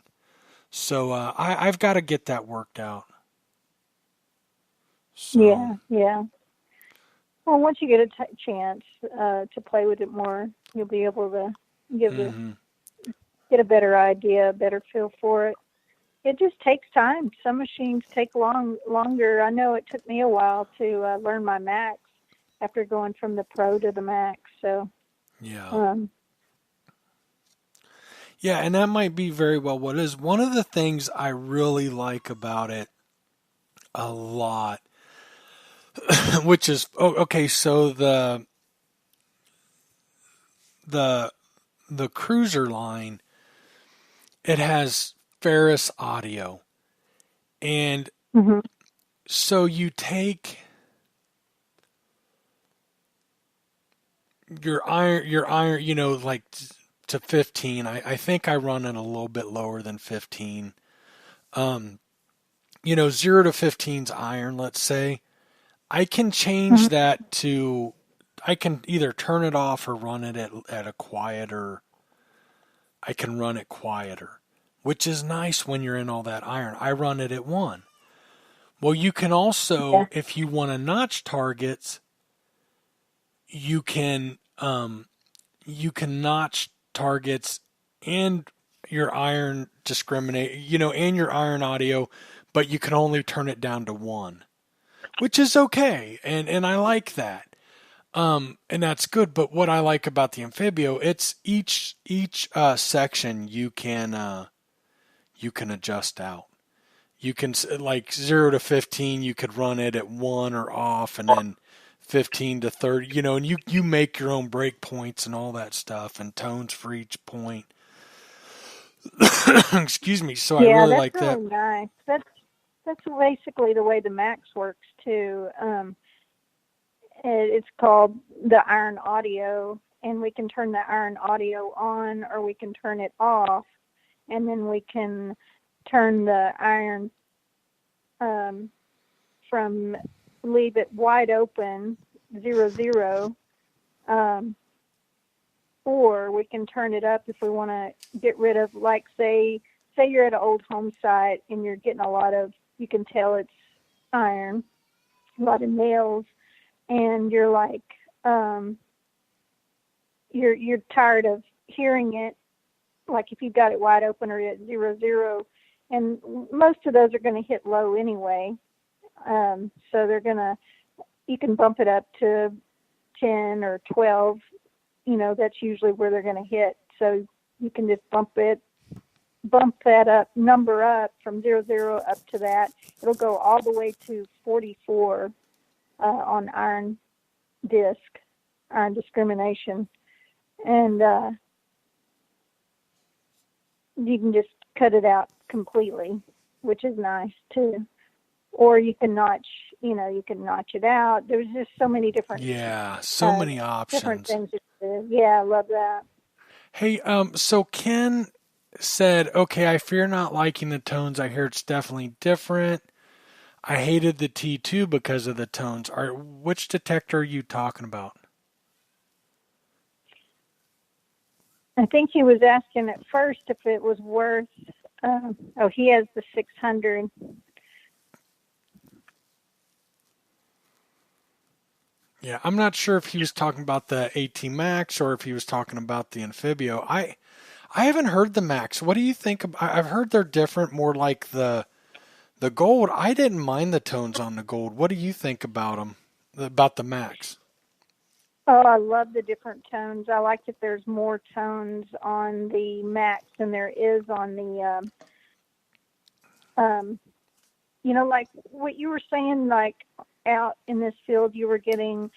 S1: So I've got to get that worked out. So,
S2: Yeah. Yeah. Well, once you get a chance to play with it more, you'll be able to give the
S1: hmm
S2: get a better idea, a better feel for it. It just takes time. Some machines take longer. I know it took me a while to learn my Max after going from the Pro to the Max. So,
S1: yeah.
S2: um,
S1: Yeah, and that might be very well what it is. One of the things I really like about it a lot, which is okay, so the the cruiser line, it has Ferris audio. And
S2: mhm,
S1: so you take your iron, like to 15. I think I run it a little bit lower than 15. Um, 0 to 15's iron, let's say. I can change
S2: mhm,
S1: that to, I can either turn it off or run it at a quieter, I can run it quieter, which is nice when you're in all that iron. I run it at 1. Well, you can
S2: yeah,
S1: also, if you want to notch targets, you can you can notch targets and your iron discriminate, and your iron audio, but you can only turn it down to 1, which is okay, and I like that. And that's good. But what I like about the amphibio, it's each section you can adjust out. You can, like 0 to 15, you could run it at 1 or off, and then 15 to 30, and you make your own break points and all that stuff, and tones for each point. Excuse me. So I
S2: yeah.
S1: really
S2: That's
S1: like that.
S2: really nice. That's basically the way the Max works too. It's called the Iron Audio, and we can turn the Iron Audio on or we can turn it off, and then we can turn the iron um, from leave it wide open 0 0, um, or we can turn it up if we want to get rid of, like, say you're at an old home site and you're getting a lot of, you can tell it's iron, a lot of nails, and you're like, um, you're tired of hearing it, like if you've got it wide open or at 0 0, and most of those are going to hit low anyway. So you can bump it up to 10 or 12. That's usually where they're going to hit. So you can just bump that up, number up from 0 0 up to that. It'll go all the way to 44 on iron disc, iron discrimination. And you can just cut it out completely, which is nice too. Or you can notch it out. There's just so many
S1: Yeah, so
S2: uh,
S1: many
S2: different
S1: options.
S2: things to do. Yeah, I love that.
S1: Hey, so Ken said, okay, I fear not liking the tones. I hear it's definitely different. I hated the T2 because of the tones. Which detector are you talking about?
S2: I think he was asking at first if it was worth. He has the 600.
S1: Yeah, I'm not sure if he was talking about the AT Max or if he was talking about the Anfibio. I haven't heard the Max. What do you think? I've heard they're different, more like the gold. I didn't mind the tones on the gold. What do you think about them? About the Max?
S2: Oh, I love the different tones. I like that there's more tones on the Max than there is on the, um, like what you were saying, like out in this field, you were getting,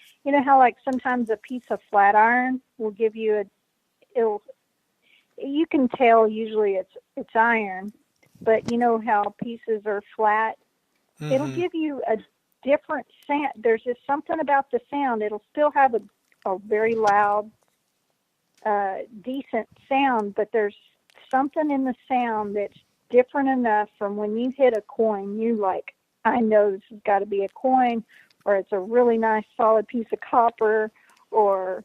S2: how like sometimes a piece of flat iron will give you it'll, you can tell usually it's iron, but you know how pieces are flat. It'll
S1: Mm-hmm.
S2: give you a different sound. There's just something about the sound. It'll still have a very loud, decent sound, but there's something in the sound that's different enough from when you hit a coin, you like, I know this has got to be a coin, or it's a really nice solid piece of copper, or,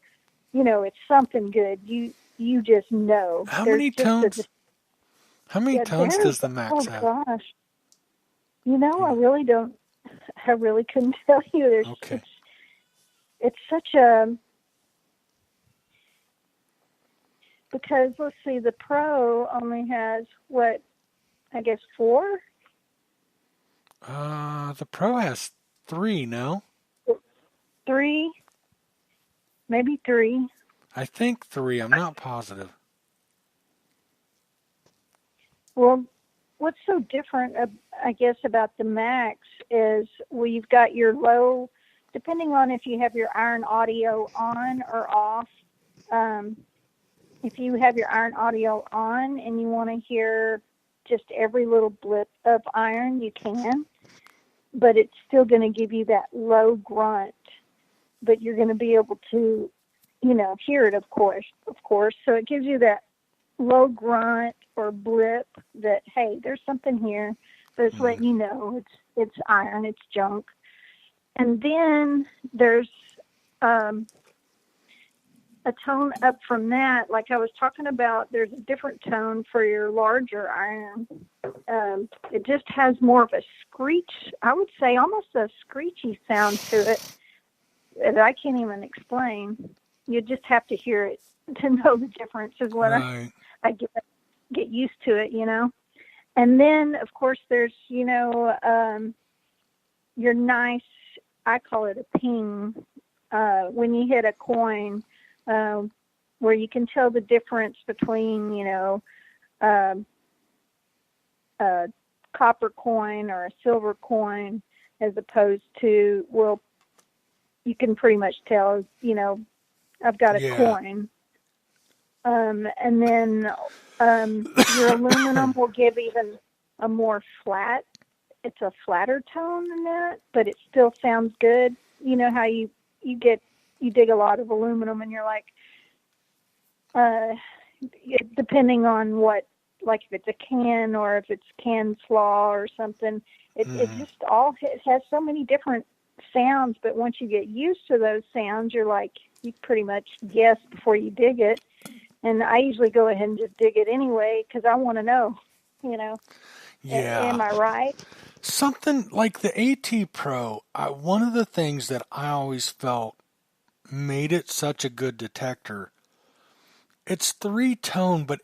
S2: it's something good. You just know.
S1: How
S2: There's
S1: many
S2: just
S1: tones? How many
S2: yeah,
S1: tones does the
S2: oh
S1: Max have?
S2: gosh.
S1: You
S2: I
S1: know.
S2: really don't, I really couldn't tell you.
S1: Okay.
S2: It's such a, because let's see, the Pro only has what, I guess four,
S1: The Pro has three, no?
S2: three, maybe three.
S1: I think three. I'm not positive.
S2: Well, what's so different, I guess, about the Max is, well, you've got your low, depending on if you have your iron audio on or off. Um, if you have your iron audio on and you want to hear just every little blip of iron, you can, but it's still going to give you that low grunt, but you're going to be able to, hear it, of course. So it gives you that low grunt or blip that, hey, there's something here, but it's
S1: Mm.
S2: letting you know it's iron, it's junk. And then there's um, a tone up from that, like I was talking about. There's a different tone for your larger iron. It just has more of a screech, I would say almost a screechy sound to it that I can't even explain. You just have to hear it to know the difference, is what
S1: Right.
S2: I get used to it. And then, of course, there's, your nice, I call it a ping, when you hit a coin, um, where you can tell the difference between, um, a copper coin or a silver coin, as opposed to, well, you can pretty much tell, I've got a
S1: Yeah.
S2: coin. And then your aluminum will give even a more flat, it's a flatter tone than that, but it still sounds good. You know how you dig a lot of aluminum and you're like, uh, depending on what, like if it's a can or if it's can slaw or something, it
S1: Mm.
S2: just it has so many different sounds, but once you get used to those sounds, you're like, you pretty much guess before you dig it. And I usually go ahead and just dig it anyway because I want to know, you know,
S1: Yeah.
S2: am I right?
S1: Something like the AT Pro, one of the things that I always felt made it such a good detector, it's three tone, but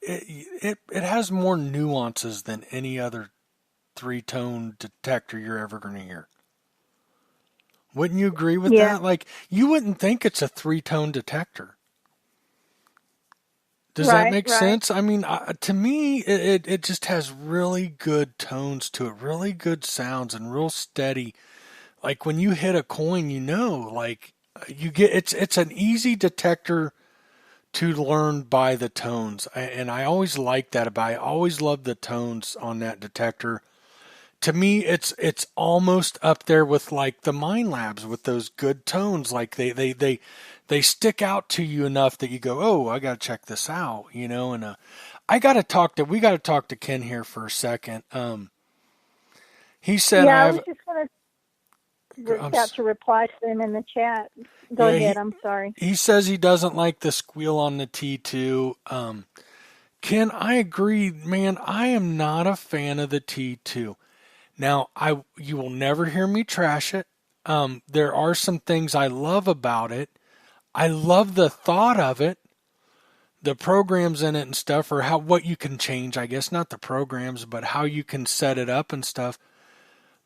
S1: it has more nuances than any other three tone detector you're ever going to hear. Wouldn't you agree with
S2: Yeah,
S1: that? Like, you wouldn't think it's a three tone detector. Does that
S2: right,
S1: make
S2: right.
S1: sense? I mean, to me, it just has really good tones to it, really good sounds, and real steady. Like when you hit a coin, like you get it's an easy detector to learn by the tones, and I always like that about it. I always love the tones on that detector. To me, it's almost up there with like the Mind Labs with those good tones. Like they stick out to you enough that you go, oh, I gotta check this out, And we gotta talk to Ken here for a second. He said
S2: Yeah,
S1: I
S2: I
S1: have.
S2: was just
S1: I'm,
S2: about to reply to him in the chat. Go
S1: yeah,
S2: ahead. I'm sorry.
S1: he says he doesn't like the squeal on the T2. Ken, I agree, man. I am not a fan of the T2. Now, you will never hear me trash it. There are some things I love about it. I love the thought of it, the programs in it and stuff, or what you can change, I guess, not the programs, but how you can set it up and stuff.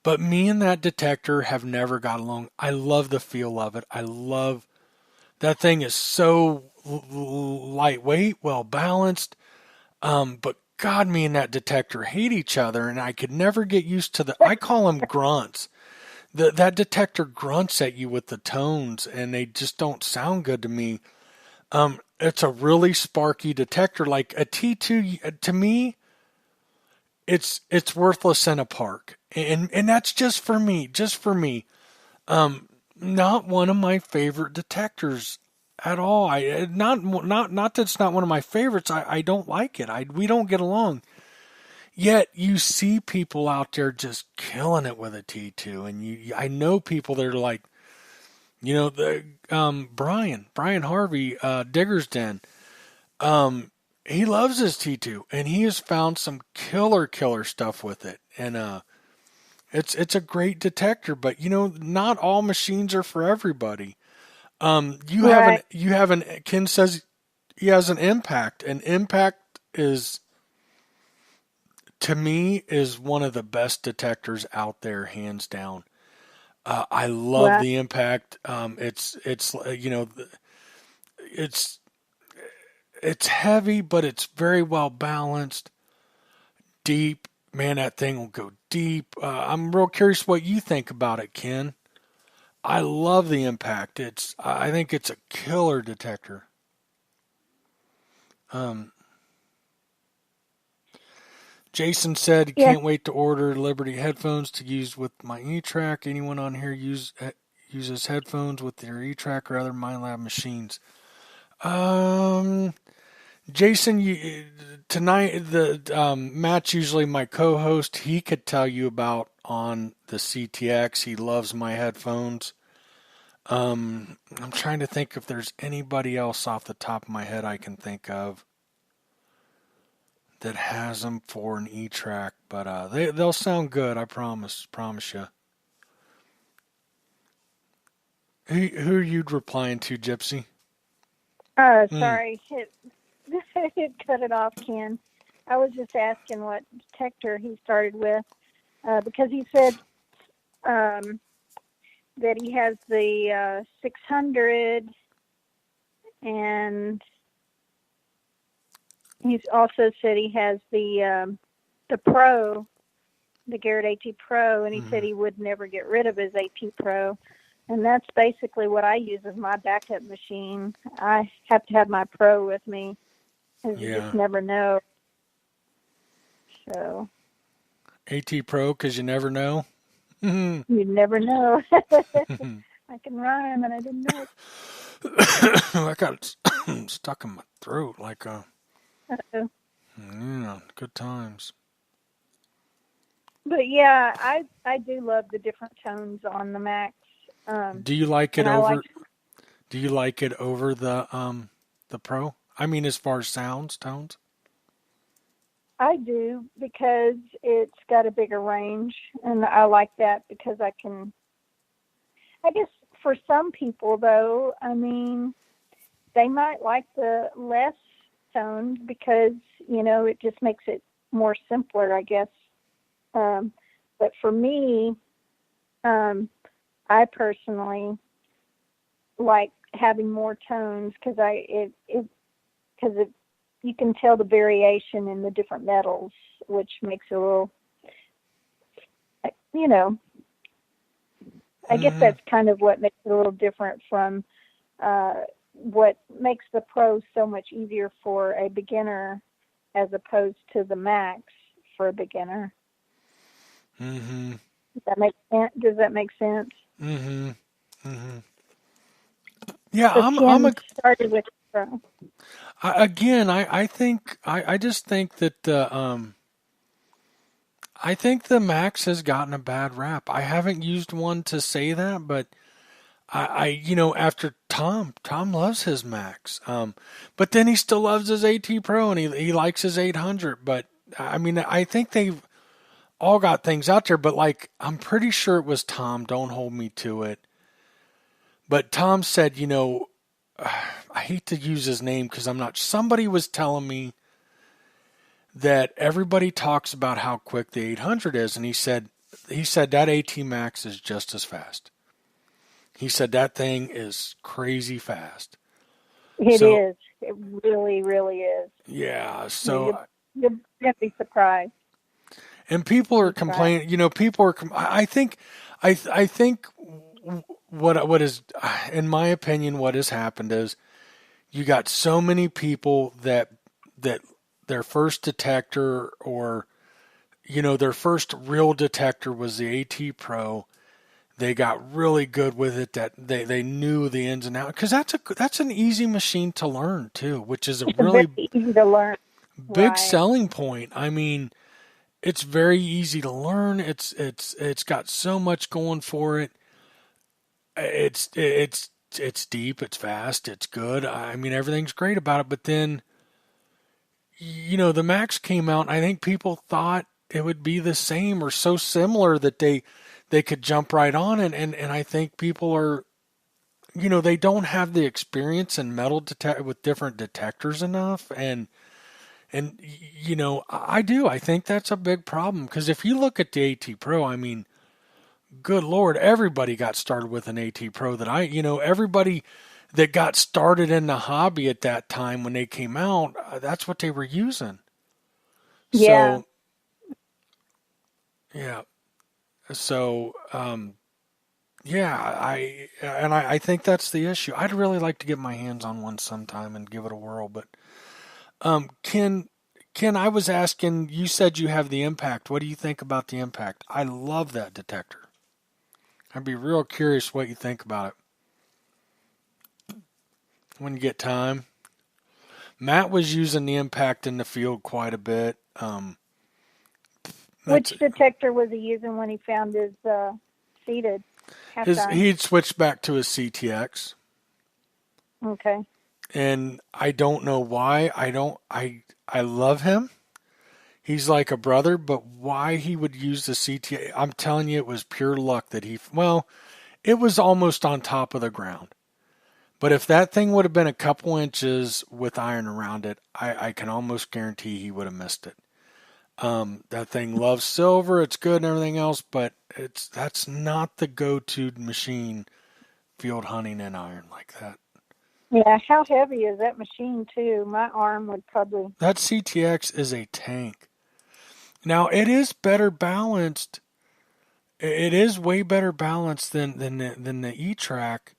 S1: But me and that detector have never got along. I love the feel of it. I love that thing is so lightweight, well balanced. But God, me and that detector hate each other, and I could never get used to I call them grunts. That detector grunts at you with the tones, and they just don't sound good to me. It's a really sparky detector. Like a T2, to me, it's worthless in a park, and that's just for me. Just for me. Not one of my favorite detectors at all. Not that it's not one of my favorites. I don't like it. We don't get along. Yet you see people out there just killing it with a T2, and I know people that are like, the Brian Harvey, Digger's Den. He loves his T2, and he has found some killer stuff with it, and it's a great detector. But not all machines are for everybody.
S2: Right.
S1: Ken says he has an impact. An impact is, to me, is one of the best detectors out there, hands down. I love
S2: Right.
S1: the impact. It's it's heavy, but it's very well balanced, deep. Man, that thing will go deep. I'm real curious what you think about it, Ken. I love the impact. I think it's a killer detector. Um, Jason said he
S2: Yeah.
S1: can't wait to order Liberty headphones to use with my E-Track. Anyone on here uses headphones with their E-Track or other MyLab machines? Um, Jason, tonight Matt's usually my co-host. He could tell you about on the CTX. He loves my headphones. I'm trying to think if there's anybody else off the top of my head I can think of that has them for an E-Track, but they'll sound good. I promise you. Who are you replying to, Gypsy? Mm.
S2: Sorry. It cut it off, Ken. I was just asking what detector he started with, because he said that he has the 600, and he's also said he has the Pro, the Garrett AT Pro, and he said he would never get rid of his AT Pro. And that's basically what I use as my backup machine. I have to have my Pro with me, because you just never know. So
S1: AT Pro, because you never know.
S2: you never know. I can rhyme, and I didn't know it.
S1: I got stuck in my throat like
S2: Uh-oh.
S1: good times.
S2: But yeah, I do love the different tones on the Max.
S1: Do you like it
S2: and I
S1: over?
S2: like
S1: Do you like it over the Pro? I mean, as far as tones.
S2: I do, because it's got a bigger range, and I like that because I guess for some people, though, I mean, they might like the less tones because, it just makes it more simpler, I guess. But for me, I personally like having more tones, because you can tell the variation in the different metals, which makes it a little, I guess that's kind of what makes it a little different from what makes the Pro so much easier for a beginner as opposed to the Max for a beginner.
S1: Mm-hmm.
S2: Does that make sense?
S1: Mm-hmm. Mm-hmm. Yeah,
S2: So
S1: I'm
S2: Ken started with Pro.
S1: I think I just think that I think the Max has gotten a bad rap. I haven't used one to say that, but after Tom loves his Max. But then he still loves his AT Pro, and he likes his 800. But I mean, I think they've all got things out there, but like, I'm pretty sure it was Tom. Don't hold me to it. But Tom said, I hate to use his name because I'm not, somebody was telling me that everybody talks about how quick the 800 is. And he said that AT Max is just as fast. He said that thing is crazy fast.
S2: It is. It really, really is.
S1: Yeah. So
S2: you'll be surprised.
S1: And people are complaining. People are. I think what is, in my opinion, what has happened is you got so many people that their first detector or their first real detector was the AT Pro. They got really good with it. That they knew the ins and outs because that's an easy machine to learn too, which is a really
S2: very easy to learn.
S1: Big
S2: Right.
S1: selling point. I mean, it's very easy to learn. It's got so much going for it. It's deep, it's fast, it's good. I mean, everything's great about it. But then, the Max came out, and I think people thought it would be the same or so similar that they could jump right on it. And I think people are, they don't have the experience in metal detect with different detectors enough. And I do. I think that's a big problem because if you look at the AT Pro, I mean, good Lord, everybody got started with an AT Pro everybody that got started in the hobby at that time when they came out, that's what they were using.
S2: Yeah.
S1: So, yeah. So, yeah, I think that's the issue. I'd really like to get my hands on one sometime and give it a whirl, but Ken, I was asking, you said you have the Impact. What do you think about the Impact? I love that detector. I'd be real curious what you think about it when you get time. Matt was using the Impact in the field quite a bit.
S2: Which detector was he using when he found his seated half time?
S1: He'd switched back to his CTX.
S2: Okay.
S1: And I don't know why. I love him. He's like a brother, but why he would use the CTA, I'm telling you, it was pure luck that it was almost on top of the ground. But if that thing would have been a couple inches with iron around it, I can almost guarantee he would have missed it. That thing loves silver, it's good and everything else, but that's not the go-to machine field hunting in iron like that.
S2: Yeah, how heavy is that machine too? My arm would probably.
S1: That CTX is a tank. Now it is better balanced. It is way better balanced than the E-Track,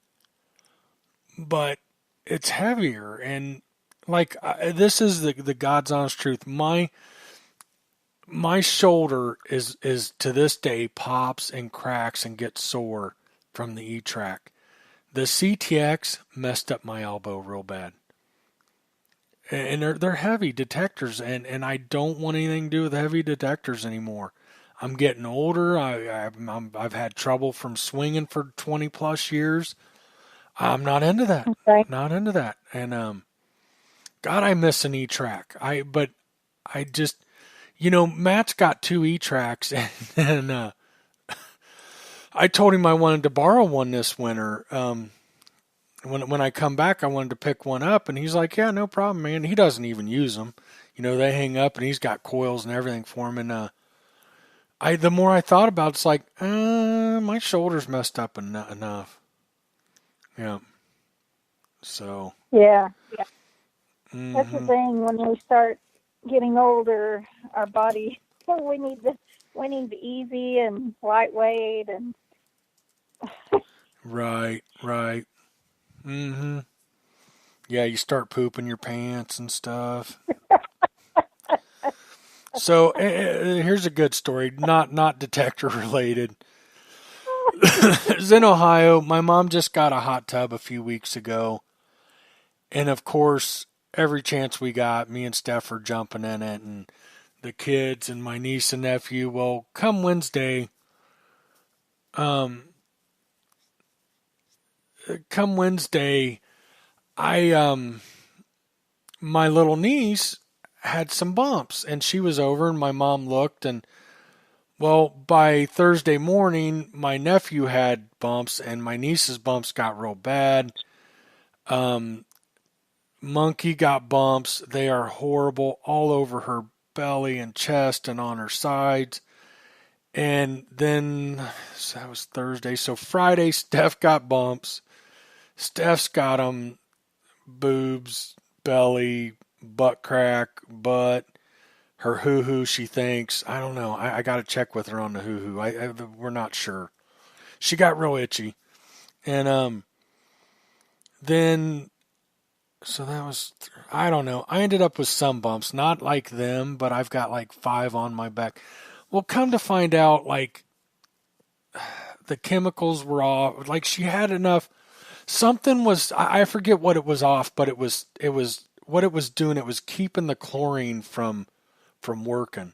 S1: but it's heavier. And like this is the God's honest truth. My shoulder is to this day pops and cracks and gets sore from the E-Track. The CTX messed up my elbow real bad. And they're heavy detectors, and I don't want anything to do with heavy detectors anymore. I'm getting older. I've had trouble from swinging for 20 plus years. I'm not into that.
S2: Okay.
S1: Not into that. And God, I miss an E-Track. But I just, Matt's got two E-Tracks, and I told him I wanted to borrow one this winter. When I come back, I wanted to pick one up, and he's like, "Yeah, no problem, man." He doesn't even use them. They hang up, and he's got coils and everything for him. And the more I thought about it, it's like, my shoulder's messed up enough. Yeah. So.
S2: Yeah.
S1: Mm-hmm.
S2: That's the thing. When we start getting older, our body we need the easy and lightweight and.
S1: Right. Mm-hmm. Yeah, you start pooping your pants and stuff. So here's a good story, not detector related. I was in Ohio. My mom just got a hot tub a few weeks ago, and of course, every chance we got, me and Steph are jumping in it, and the kids and my niece and nephew. Well, come Wednesday, I my little niece had some bumps, and she was over, and my mom looked, and Well, by Thursday morning, my nephew had bumps and my niece's bumps got real bad. Um, Monkey got bumps. They are horrible all over her belly and chest and on her sides. And then so that was Thursday. So Friday, Steph got bumps. Steph's got them boobs, belly, butt crack, butt. Her hoo hoo, she thinks. I don't know. I got to check with her on the hoo hoo. We're not sure. She got real itchy. And then, so that was, I don't know. I ended up with some bumps, not like them, but I've got like 5 on my back. Well, come to find out, like, the chemicals were off. Like, she had enough. Something was, I forget what it was off, but what it was doing. It was keeping the chlorine from working.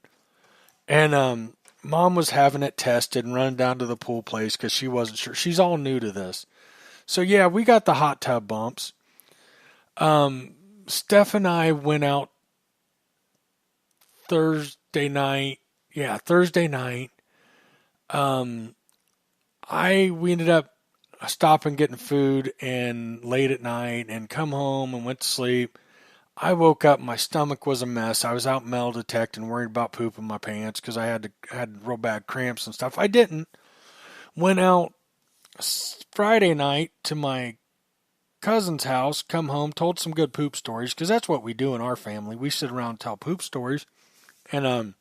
S1: And mom was having it tested and running down to the pool place because she wasn't sure. She's all new to this. So yeah, we got the hot tub bumps. Steph and I went out Thursday night. Yeah, Thursday night. Um, I we ended up stopping getting food and late at night and come home and went to sleep. I woke up, my stomach was a mess. I was out metal detecting, worried about pooping my pants because I had real bad cramps and stuff. I didn't. Went out Friday night to my cousin's house, come home, told some good poop stories because that's what we do in our family. We sit around and tell poop stories. And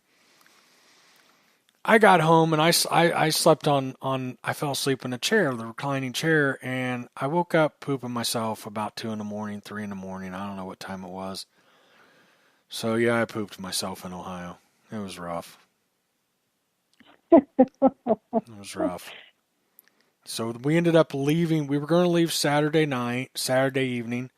S1: I got home and I slept I fell asleep in a chair, the reclining chair, and I woke up pooping myself about 2 in the morning, 3 in the morning. I don't know what time it was. So yeah, I pooped myself in Ohio. It was rough. It was rough. So we ended up leaving. We were going to leave Saturday night, Saturday evening.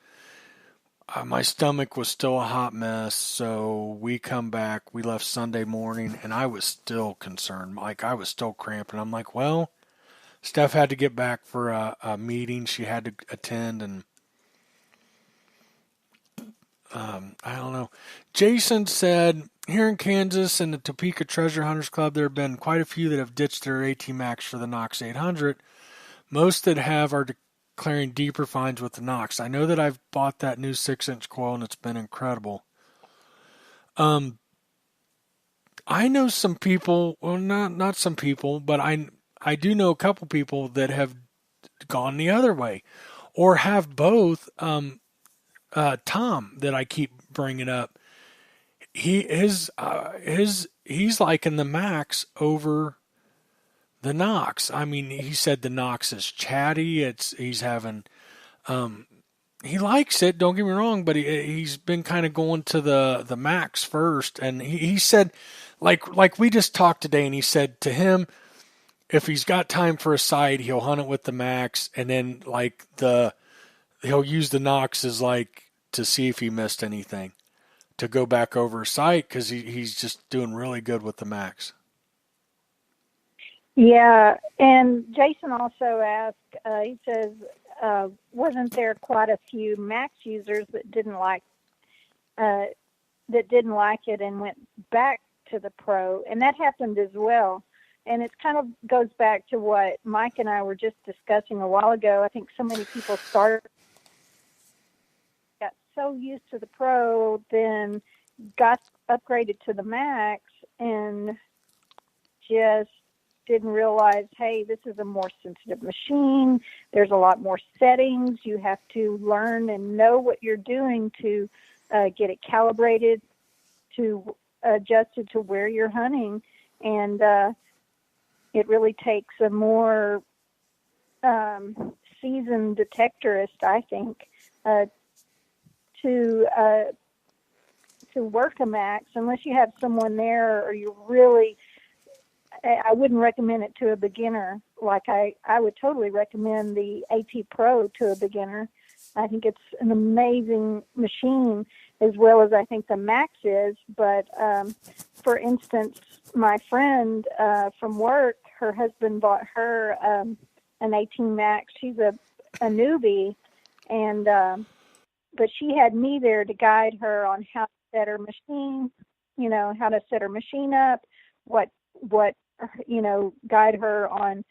S1: My stomach was still a hot mess, so we come back. We left Sunday morning, and I was still concerned. Like, I was still cramping. I'm like, well, Steph had to get back for a meeting she had to attend, and I don't know. Jason said, here in Kansas and the Topeka Treasure Hunters Club, there have been quite a few that have ditched their AT Max for the Knox 800. Most that have are declaring deeper finds with the Knox. I know that I've bought that new 6-inch coil, and it's been incredible. Um, I know some people, well, not some people, but I do know a couple people that have gone the other way, or have both. Tom, that I keep bringing up, he's liking the Max over the Knox. I mean, he said the Knox is chatty. He's having he likes it. Don't get me wrong, but he's been kind of going to the Max first, and he said, like we just talked today, and he said to him, if he's got time for a side, he'll hunt it with the Max, and then like he'll use the Knox as like to see if he missed anything to go back over a site because he's just doing really good with the Max.
S2: Yeah, and Jason also asked, he says, wasn't there quite a few Max users uh, that didn't like it and went back to the Pro? And that happened as well. And it kind of goes back to what Mike and I were just discussing a while ago. I think so many people got so used to the Pro, then got upgraded to the Max, and just didn't realize, hey, this is a more sensitive machine. There's a lot more settings. You have to learn and know what you're doing to get it calibrated, to adjust it to where you're hunting. And it really takes a more seasoned detectorist, I think, to work a Max, unless you have someone there or you really, I wouldn't recommend it to a beginner. Like I would totally recommend the AT Pro to a beginner. I think it's an amazing machine, as well as I think the Max is. But for instance, my friend from work, her husband bought her an 18 Max. She's a newbie, and but she had me there to guide her on how to set her machine, how to set her machine up, what guide her on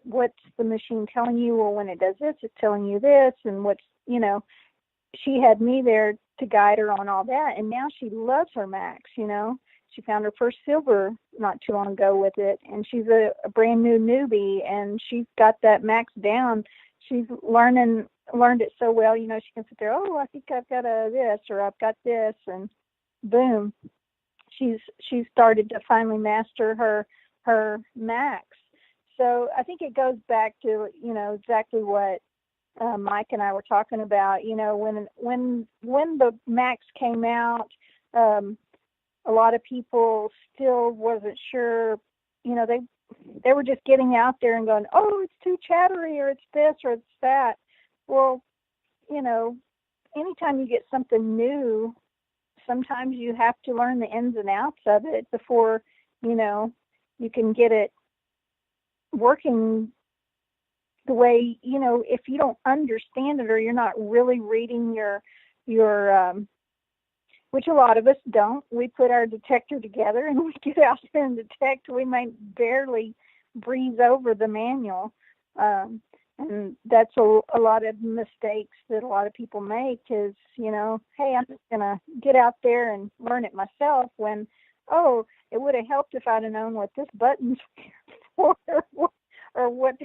S2: what's the machine telling you. Well, when it does this, it's telling you this, and she had me there to guide her on all that, and now she loves her Macs. She found her first silver not too long ago with it, and she's a brand new newbie, and she's got that Macs down. She's learned it so well. She can sit there, oh, I think I've got this, or I've got this, and boom, she's started to finally master her Macs. So I think it goes back to exactly what Mike and I were talking about. When the Macs came out, a lot of people still wasn't sure. They were just getting out there and going, oh, it's too chattery, or it's this, or it's that. Well, you know, anytime you get something new, sometimes you have to learn the ins and outs of it before you can get it working the way, if you don't understand it, or you're not really reading your which a lot of us don't. We put our detector together and we get out there and detect. We might barely breeze over the manual. And that's a lot of mistakes that a lot of people make is, hey, I'm just going to get out there and learn it myself when, oh, it would have helped if I'd have known what this button's for, or what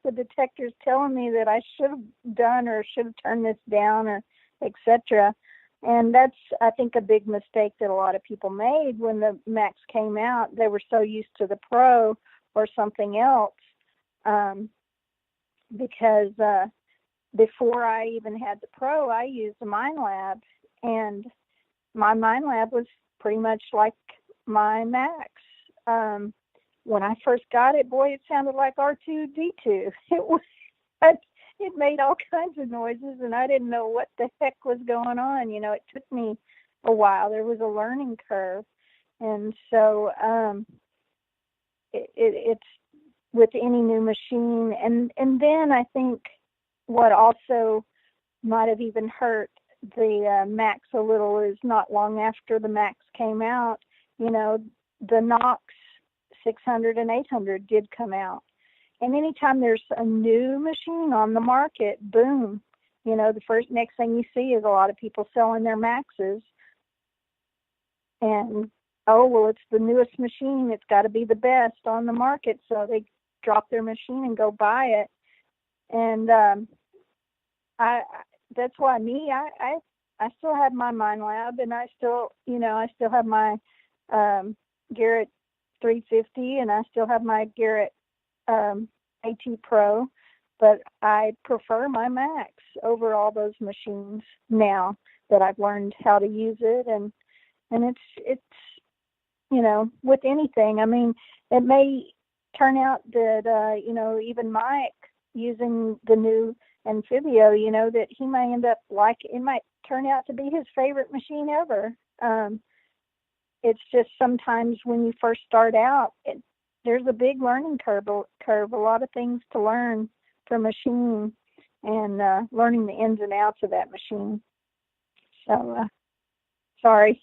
S2: the detector's telling me that I should have done, or should have turned this down, or etc. And that's, I think, a big mistake that a lot of people made when the Macs came out. They were so used to the Pro or something else, because before I even had the Pro, I used the MindLab, and my MindLab was pretty much like my Macs. When I first got it, boy, it sounded like R2-D2. It made all kinds of noises, and I didn't know what the heck was going on. It took me a while. There was a learning curve. And so it's with any new machine. And then I think what also might have even hurt the Macs a little is not long after the Macs came out, the Knox 600 and 800 did come out. And anytime there's a new machine on the market, boom, the next thing you see is a lot of people selling their Maxes. And, oh, well, it's the newest machine. It's got to be the best on the market. So they drop their machine and go buy it. And that's why I still have my MindLab, and I still have my Garrett 350, and I still have my Garrett AT Pro, but I prefer my Macs over all those machines now that I've learned how to use it. And it's with anything, I mean, it may turn out that even Mike, using the new anfibio, that he may end up it might turn out to be his favorite machine ever. It's just sometimes when you first start out, there's a big learning curve, a lot of things to learn for a machine, and learning the ins and outs of that machine. So, sorry.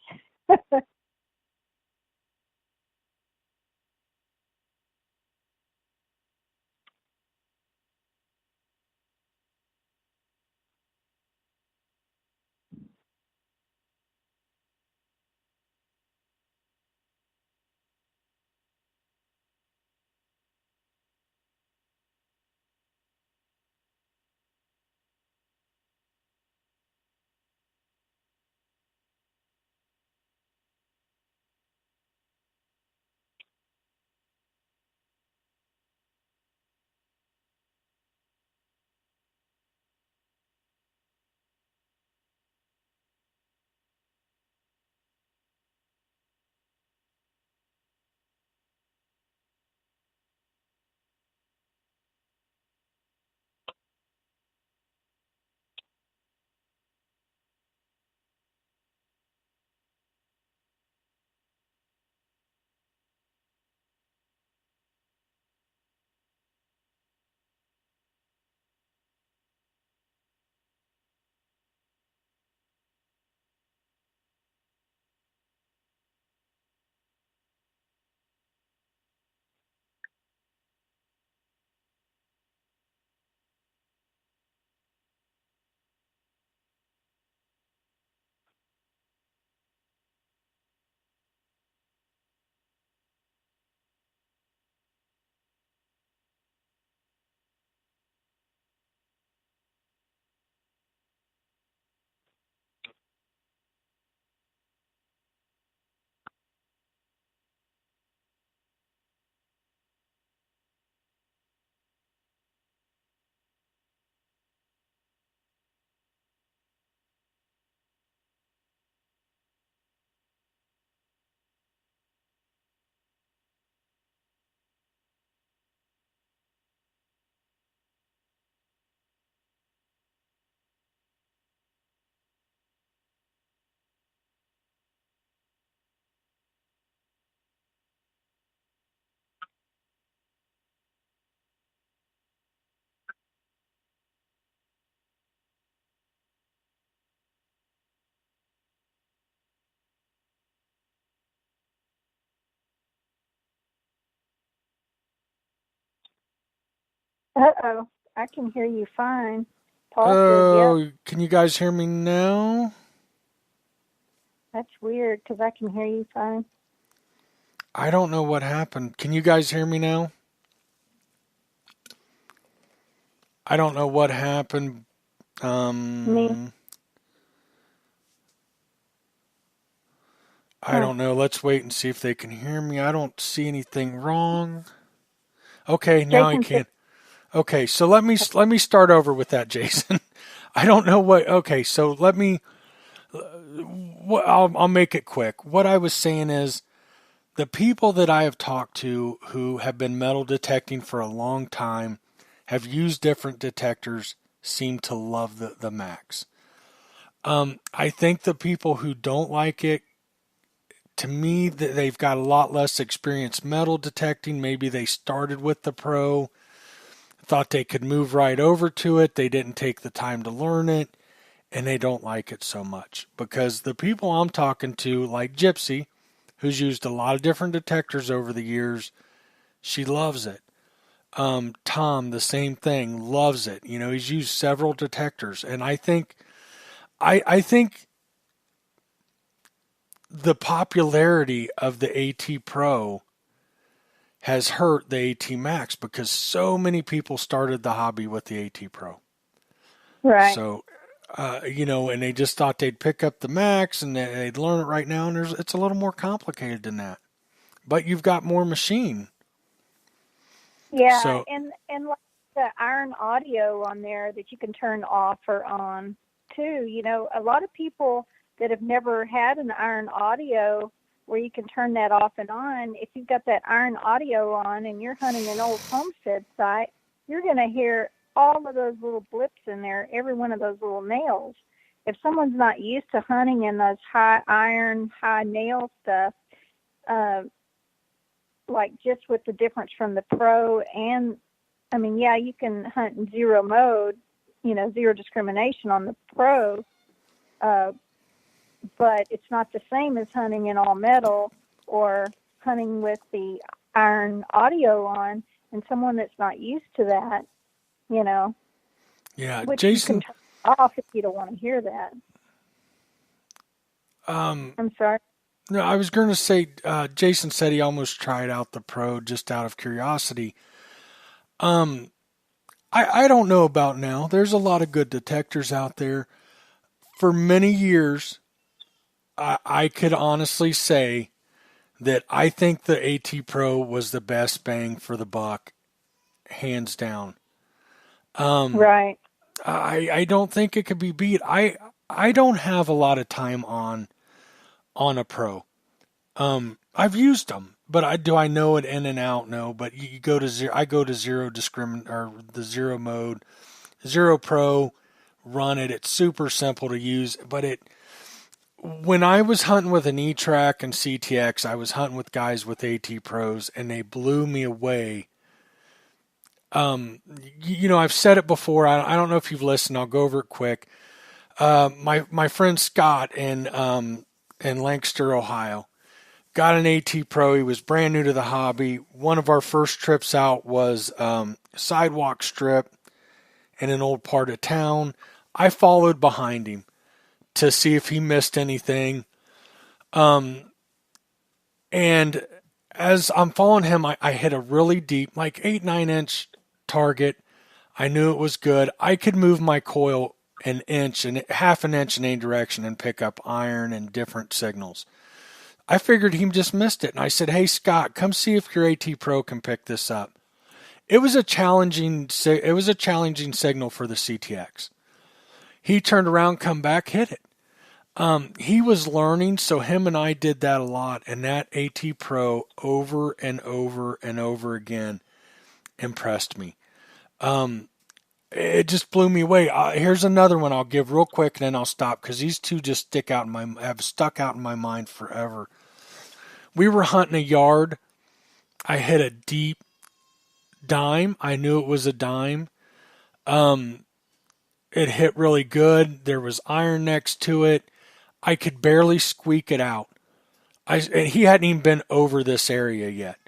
S2: Uh-oh. I can hear you fine. Paul said, yep.
S1: Oh, can you guys hear me now?
S2: That's weird because I can hear you fine.
S1: I don't know what happened. Can you guys hear me now? I don't know what happened.
S2: Me?
S1: I
S2: Huh.
S1: don't know. Let's wait and see if they can hear me. I don't see anything wrong. Okay, now I
S2: Jason said,
S1: can. Okay, so let me start over with that, Jason. I don't know what. Okay, so let me. I'll make it quick. What I was saying is the people that I have talked to who have been metal detecting for a long time have used different detectors seem to love the Max. I think the people who don't like it, to me, they've got a lot less experience metal detecting. Maybe they started with the Pro, thought they could move right over to it. They didn't take the time to learn it, and they don't like it so much. Because the people I'm talking to, like Gypsy, who's used a lot of different detectors over the years, she loves it. Tom, the same thing, loves it. You know, he's used several detectors, and I think the popularity of the AT Pro has hurt the AT Max because so many people started the hobby with the AT Pro.
S2: right.
S1: So, and they just thought they'd pick up the Max and they'd learn it right now, and it's a little more complicated than that. But you've got more machine.
S2: Yeah,
S1: So,
S2: and like the iron audio on there that you can turn off or on too. A lot of people that have never had an iron audio where you can turn that off and on, if you've got that iron audio on and you're hunting an old homestead site, you're going to hear all of those little blips in there, every one of those little nails. If someone's not used to hunting in those high iron, high nail stuff, uh, like just with the difference from the Pro and, I mean, yeah, you can hunt in zero mode, zero discrimination on the Pro, uh, but it's not the same as hunting in all metal or hunting with the iron audio on. And someone that's not used to that, you know,
S1: yeah,
S2: which you can
S1: Jason,
S2: turn off if you don't want to hear that. I'm sorry.
S1: no, I was going to say, Jason said he almost tried out the Pro just out of curiosity. Um, I don't know about now. There's a lot of good detectors out there. For many years, I could honestly say that I think the AT Pro was the best bang for the buck, hands down. Um,
S2: Right.
S1: I don't think it could be beat. I don't have a lot of time on a Pro. I've used them, but I know it in and out? No, but you go to zero. I go to zero discrimin or the zero mode, zero Pro, run it. It's super simple to use, but when I was hunting with an E-Track and CTX, I was hunting with guys with AT Pros, and they blew me away. I've said it before. I don't know if you've listened. I'll go over it quick. My friend Scott in Lancaster, Ohio, got an AT Pro. He was brand new to the hobby. One of our first trips out was sidewalk strip in an old part of town. I followed behind him to see if he missed anything. And as I'm following him, I hit a really deep, like 8, 9 inch target. I knew it was good. I could move my coil an inch and half an inch in any direction and pick up iron and different signals. I figured he just missed it. And I said, "Hey, Scott, come see if your AT Pro can pick this up." It was a challenging signal for the CTX. He turned around, come back, hit it. He was learning, so him and I did that a lot, and that AT Pro over and over and over again impressed me. It just blew me away. Here's another one I'll give real quick, and then I'll stop because these two just have stuck out in my mind forever. We were hunting a yard. I hit a deep dime. I knew it was a dime. It hit really good. There was iron next to it. I could barely squeak it out. And he hadn't even been over this area yet.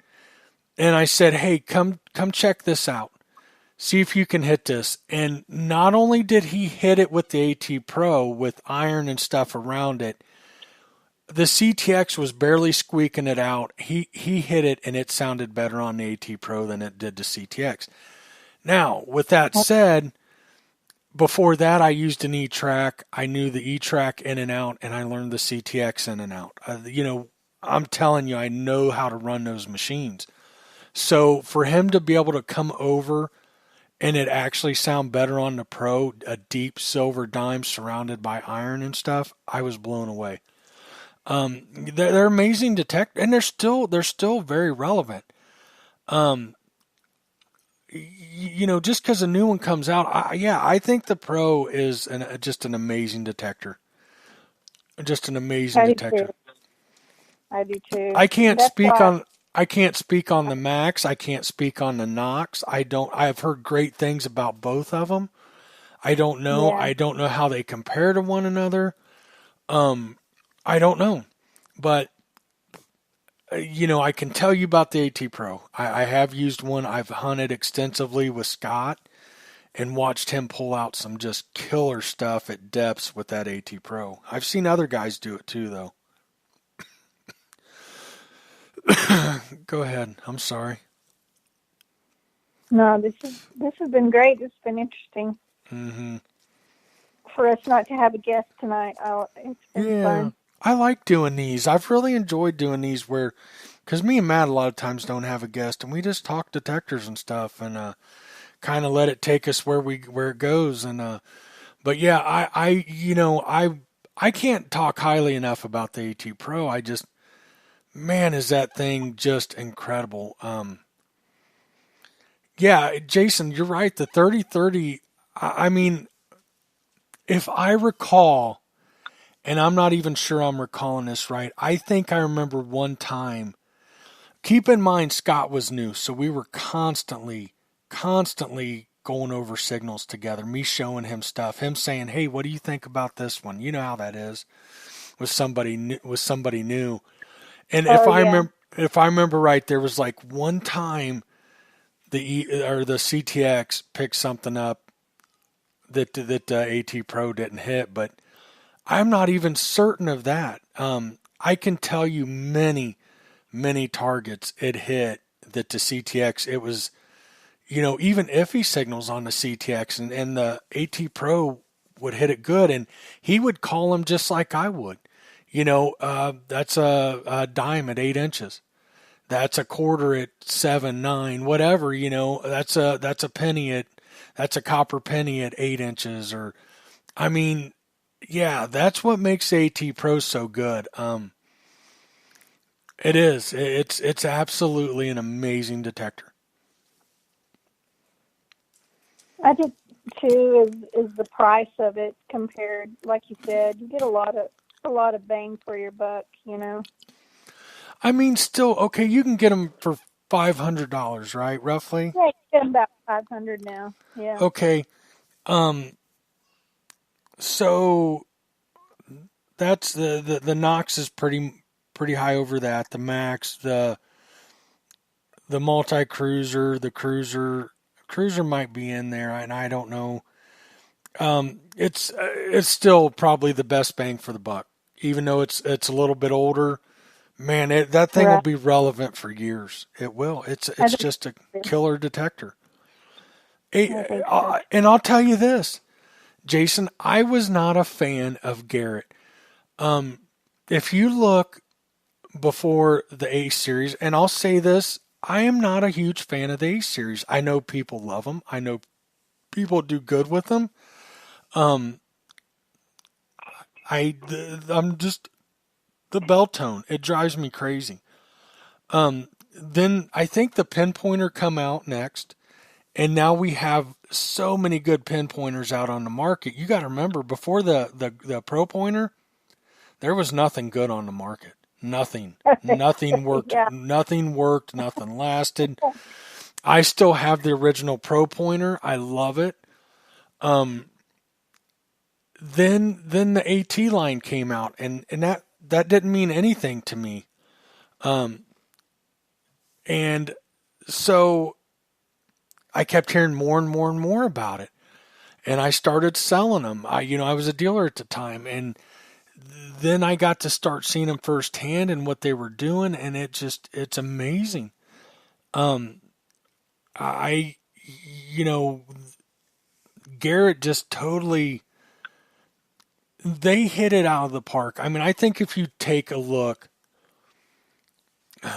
S1: And I said, "Hey, come check this out." See if you can hit this. And not only did he hit it with the AT Pro with iron and stuff around it, the CTX was barely squeaking it out. He hit it and it sounded better on the AT Pro than it did the CTX. Now, with that said, before that I used an E-Track. I knew the E-Track in and out, and I learned the CTX in and out. I'm telling you, I know how to run those machines. So for him to be able to come over and it actually sound better on the Pro, a deep silver dime surrounded by iron and stuff, I was blown away. They're amazing detect, and they're still very relevant. Just because a new one comes out, I think the Pro is just an amazing detector. Just an amazing detector.
S2: I do too.
S1: I can't speak on the Max. I can't speak on the Knox. I've heard great things about both of them. I don't know.
S2: Yeah.
S1: I don't know how they compare to one another. I don't know. But, I can tell you about the AT Pro. I have used one. I've hunted extensively with Scott and watched him pull out some just killer stuff at depths with that AT Pro. I've seen other guys do it too, though. Go ahead. I'm sorry.
S2: No, this has been great. It's been interesting.
S1: Mm-hmm.
S2: For us not to have a guest tonight, it's been fun.
S1: I like doing these. I've really enjoyed doing these because me and Matt a lot of times don't have a guest, and we just talk detectors and stuff, and kind of let it take us where it goes. And but yeah, I can't talk highly enough about the AT Pro. Man, is that thing just incredible. Yeah, Jason, you're right. The 3030. I mean, if I recall. And I'm not even sure I'm recalling this right. I think I remember one time. Keep in mind, Scott was new, so we were constantly going over signals together. Me showing him stuff, him saying, "Hey, what do you think about this one?" You know how that is with somebody new. And if I remember right, there was like one time the CTX picked something up that AT Pro didn't hit, but I'm not even certain of that. I can tell you many targets it hit that the CTX, it was, even iffy signals on the CTX, and the AT Pro would hit it good, and he would call them just like I would. That's a dime at 8 inches. That's a quarter at 7, 9, whatever, that's a penny that's a copper penny at 8 inches, or, I mean, yeah, that's what makes AT Pro so good. It is. It's absolutely an amazing detector.
S2: I did too. Is the price of it compared? Like you said, you get a lot of bang for your buck.
S1: I mean, still okay. You can get them for $500, right? Roughly.
S2: Yeah, you get them about 500 now. Yeah.
S1: Okay. So that's the Knox is pretty high over that. The Max, the multi cruiser, the cruiser might be in there, and I don't know. It's still probably the best bang for the buck, even though it's a little bit older. Man, that thing will be relevant for years. It will. It's just a killer detector. And I'll tell you this, Jason, I was not a fan of Garrett. If you look before the A series, and I'll say this, I am not a huge fan of the A series. I know people love them. I know people do good with them. I'm just the bell tone. It drives me crazy. Then I think the pinpointer come out next, and now we have so many good pinpointers out on the market. You got to remember, before the Pro Pointer, there was nothing good on the market. Nothing worked.
S2: Yeah.
S1: Nothing worked. Nothing lasted. I still have the original Pro Pointer. I love it. Then the AT line came out, and that didn't mean anything to me. And so I kept hearing more and more and more about it. And I started selling them. I was a dealer at the time, and then I got to start seeing them firsthand and what they were doing, and it's amazing. Um, I, you know, Garrett just totally, they hit it out of the park. I mean, I think if you take a look,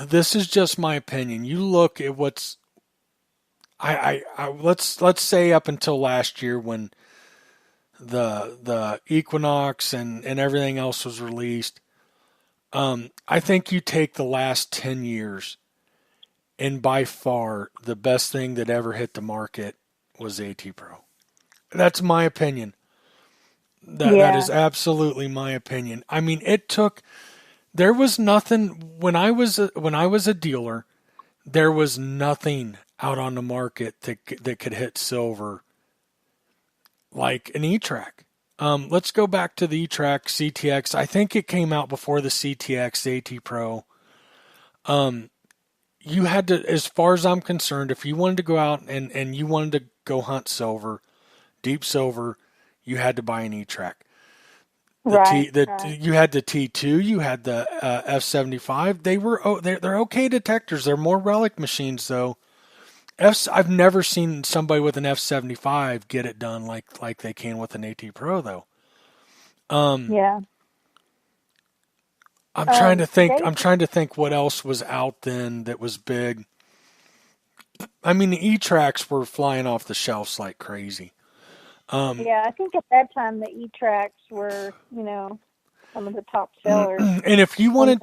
S1: this is just my opinion. You look at what's, let's say up until last year when the Equinox and everything else was released. I think you take the last 10 years, and by far the best thing that ever hit the market was AT Pro. That's my opinion. That
S2: Yeah.
S1: is absolutely my opinion. I mean, there was nothing when I was a dealer, there was nothing out on the market that could hit silver like an E-Track. Let's go back to the E-Track CTX. I think it came out before the CTX AT Pro. You had to, as far as I'm concerned, if you wanted to go out and you wanted to go hunt silver, deep silver, you had to buy an E-Track.
S2: Right. Right.
S1: You had the T2, you had the F75. They're okay detectors. They're more relic machines though. I've never seen somebody with an F75 get it done like they can with an AT Pro though.
S2: Yeah.
S1: I'm trying to think.
S2: Dave,
S1: I'm trying to think what else was out then that was big. I mean, the E-Tracks were flying off the shelves like crazy.
S2: yeah, I think at that time the E-Tracks were, some of the top sellers.
S1: And
S2: And
S1: if you wanted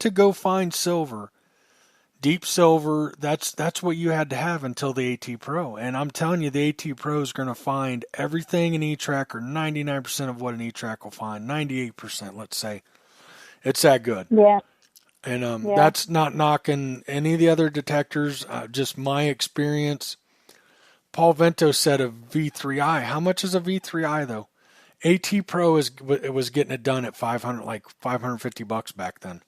S1: to go find silver, deep silver, that's what you had to have until the AT Pro. And I'm telling you, the AT Pro is going to find everything an E-Track, or 99% of what an E-Track will find, 98%, let's say. It's that good.
S2: yeah,
S1: And
S2: yeah.
S1: that's not knocking any of the other detectors, just my experience. Paul Vento said a V3i. How much is a V3i though? AT Pro it was getting it done at 500, like $550 back then.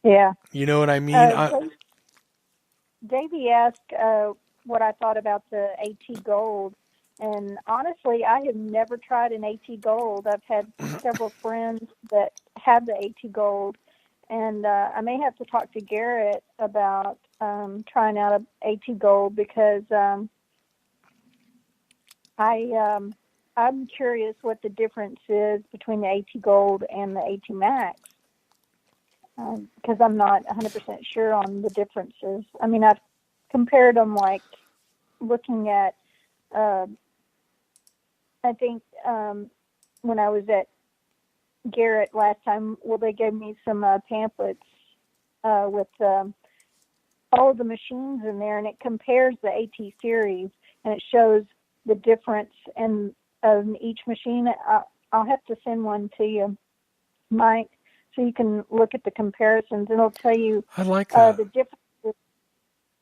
S2: Yeah.
S1: You know what I mean?
S2: Uh, Davey asked what I thought about the AT Gold, and honestly, I have never tried an AT Gold. I've had several friends that have the AT Gold, and I may have to talk to Garrett about trying out a AT Gold because I'm curious what the difference is between the AT Gold and the AT Max. Because I'm not 100% sure on the differences. I mean, I've compared them, like looking at, uh, I think when I was at Garrett last time, well, they gave me some pamphlets with all of the machines in there, and it compares the AT series, and it shows the difference in each machine. I'll have to send one to you, Mike, so you can look at the comparisons, and it'll tell you
S1: I like that.
S2: the differences.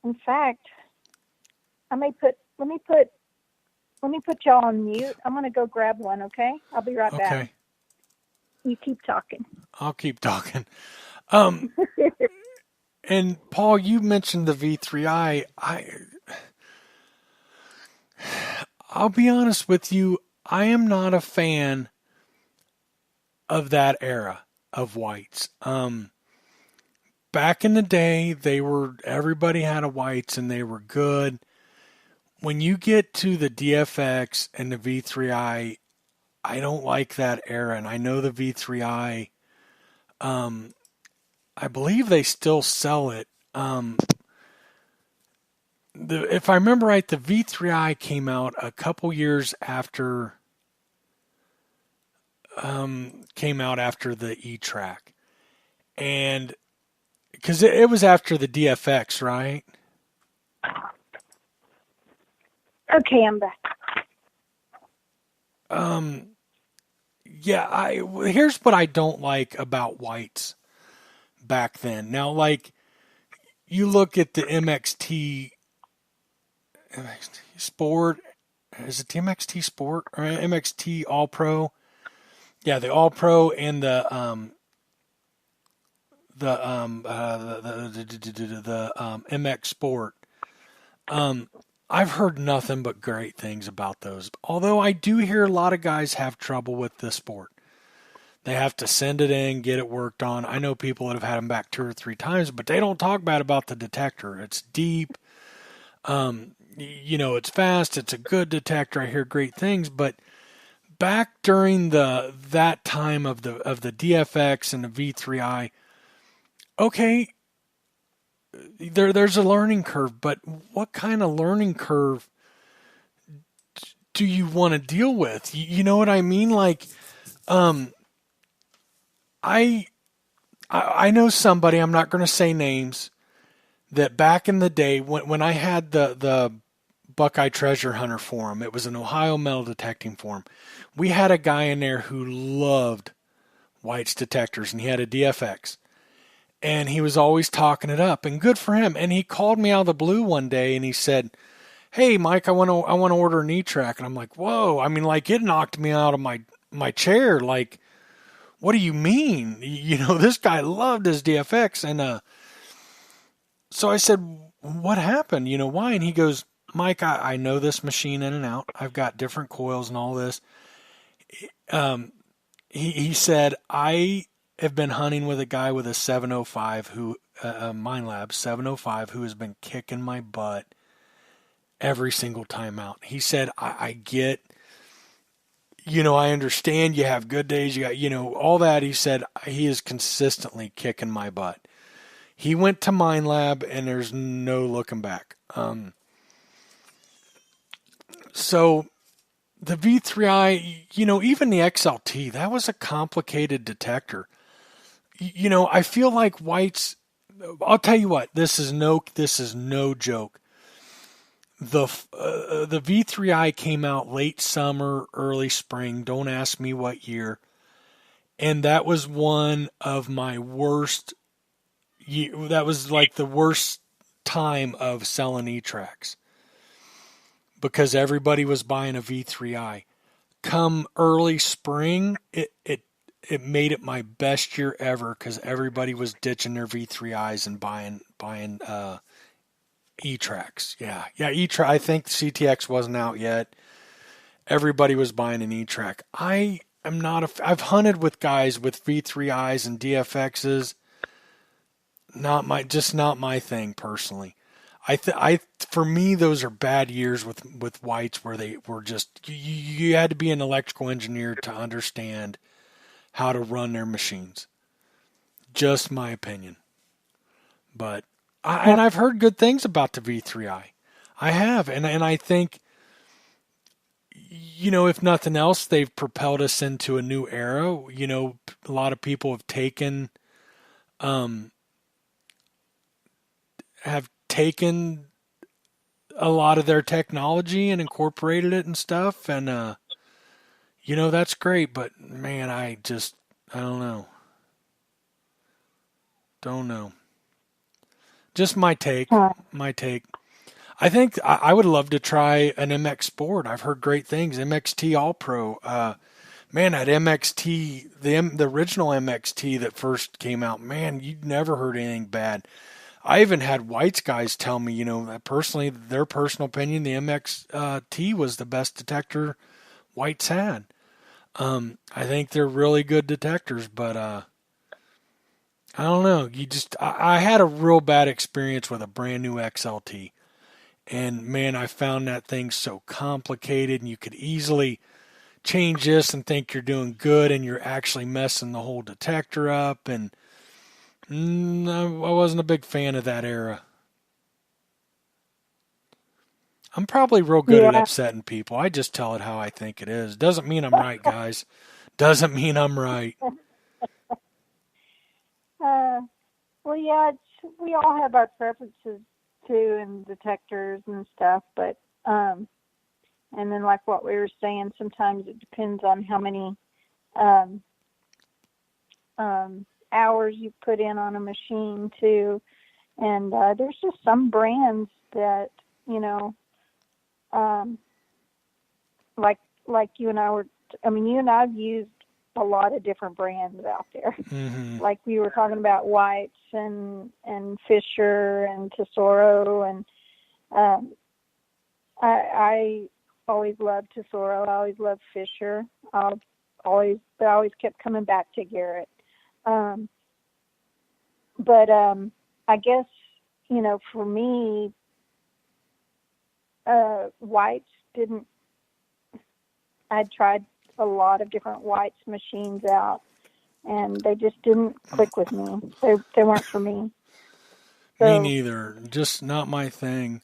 S2: In fact, let me put y'all on mute. I'm gonna go grab one. Okay, I'll be right back.
S1: Okay,
S2: You keep talking.
S1: I'll keep talking. And Paul, you mentioned the V3i. I'll be honest with you. I am not a fan of that era of whites. Back in the day, everybody had a whites and they were good. When you get to the DFX and the V3i, I don't like that era. And I know the V3i, I believe they still sell it. If I remember right, the V3i came out a couple years after the E-Track, and because it was after the DFX, right?
S2: Okay, I'm back.
S1: Yeah. Here's what I don't like about whites back then. Now, like you look at the MXT Sport. Is it the MXT Sport or MXT All Pro? Yeah, the All Pro and the MX Sport. I've heard nothing but great things about those. Although I do hear a lot of guys have trouble with the sport. They have to send it in, get it worked on. I know people that have had them back 2 or 3 times, but they don't talk bad about the detector. It's deep. It's fast. It's a good detector. I hear great things, but back during that time of the DFX and the V3i, okay, there's a learning curve, but what kind of learning curve do you want to deal with? You know what I mean? Like, um, I I know somebody. I'm not going to say names. That back in the day when I had the Buckeye Treasure Hunter forum, it was an Ohio metal detecting forum. We had a guy in there who loved White's detectors, and he had a DFX, and he was always talking it up, and good for him. And he called me out of the blue one day, and he said, "Hey, Mike, I want to order an E-Track," and I'm like, "Whoa!" I mean, like it knocked me out of my chair. Like, what do you mean? This guy loved his DFX, and so I said, "What happened? Why?" And he goes, "Mike, I know this machine in and out. I've got different coils and all this." Um, he said, "I have been hunting with a guy with a 705 a Mine Lab 705 who has been kicking my butt every single time out." He said, I get, I understand you have good days, you got, all that." He said, "He is consistently kicking my butt." He went to Mine Lab, and there's no looking back. So the V3i, even the XLT, that was a complicated detector. I feel like White's. I'll tell you what. This is no joke. The V3i came out late summer, early spring. Don't ask me what year. And that was one of my worst. That was like the worst time of selling E-Tracks because everybody was buying a V3i. Come early spring, it made it my best year ever because everybody was ditching their V3Is and buying E-Tracks. Yeah, E-Track. I think CTX wasn't out yet. Everybody was buying an E-Track. I am not I've hunted with guys with V3Is and DFXs. Not my thing personally. For me, those are bad years with Whites where they were just you had to be an electrical engineer to understand how to run their machines. Just my opinion. But I've heard good things about the V3i. I have, and I think if nothing else, they've propelled us into a new era. A lot of people um, have taken a lot of their technology and incorporated it and stuff, and that's great. But man, I don't know. Just my take.
S2: Huh.
S1: My take. I think I would love to try an MX Sport. I've heard great things. MXT All Pro. Man, that MXT, the original MXT that first came out, man, you'd never heard anything bad. I even had White's guys tell me, that personally, their personal opinion, the MXT was the best detector White's had. I think they're really good detectors, but I don't know. I had a real bad experience with a brand new XLT. And man, I found that thing so complicated, and you could easily change this and think you're doing good, and you're actually messing the whole detector up. And I wasn't a big fan of that era. I'm probably real good at
S2: Yeah.
S1: upsetting people. I just tell it how I think it is. Doesn't mean I'm right, guys. Doesn't mean I'm right.
S2: Uh, well, yeah, we all have our preferences too, and detectors and stuff. But and then like what we were saying, sometimes it depends on how many um, hours you put in on a machine too. And there's just some brands that you know, um, like you and I were. I mean, you and I've used a lot of different brands out there.
S1: Hmm.
S2: Like we were talking about Whites and Fisher and Tesoro, Um, I always loved Tesoro. I always loved Fisher. I always kept coming back to Garrett. Um, but I guess, for me, whites didn't. I'd tried a lot of different whites machines out, and they just didn't click with me. They weren't for me.
S1: Me
S2: So,
S1: neither. Just not my thing.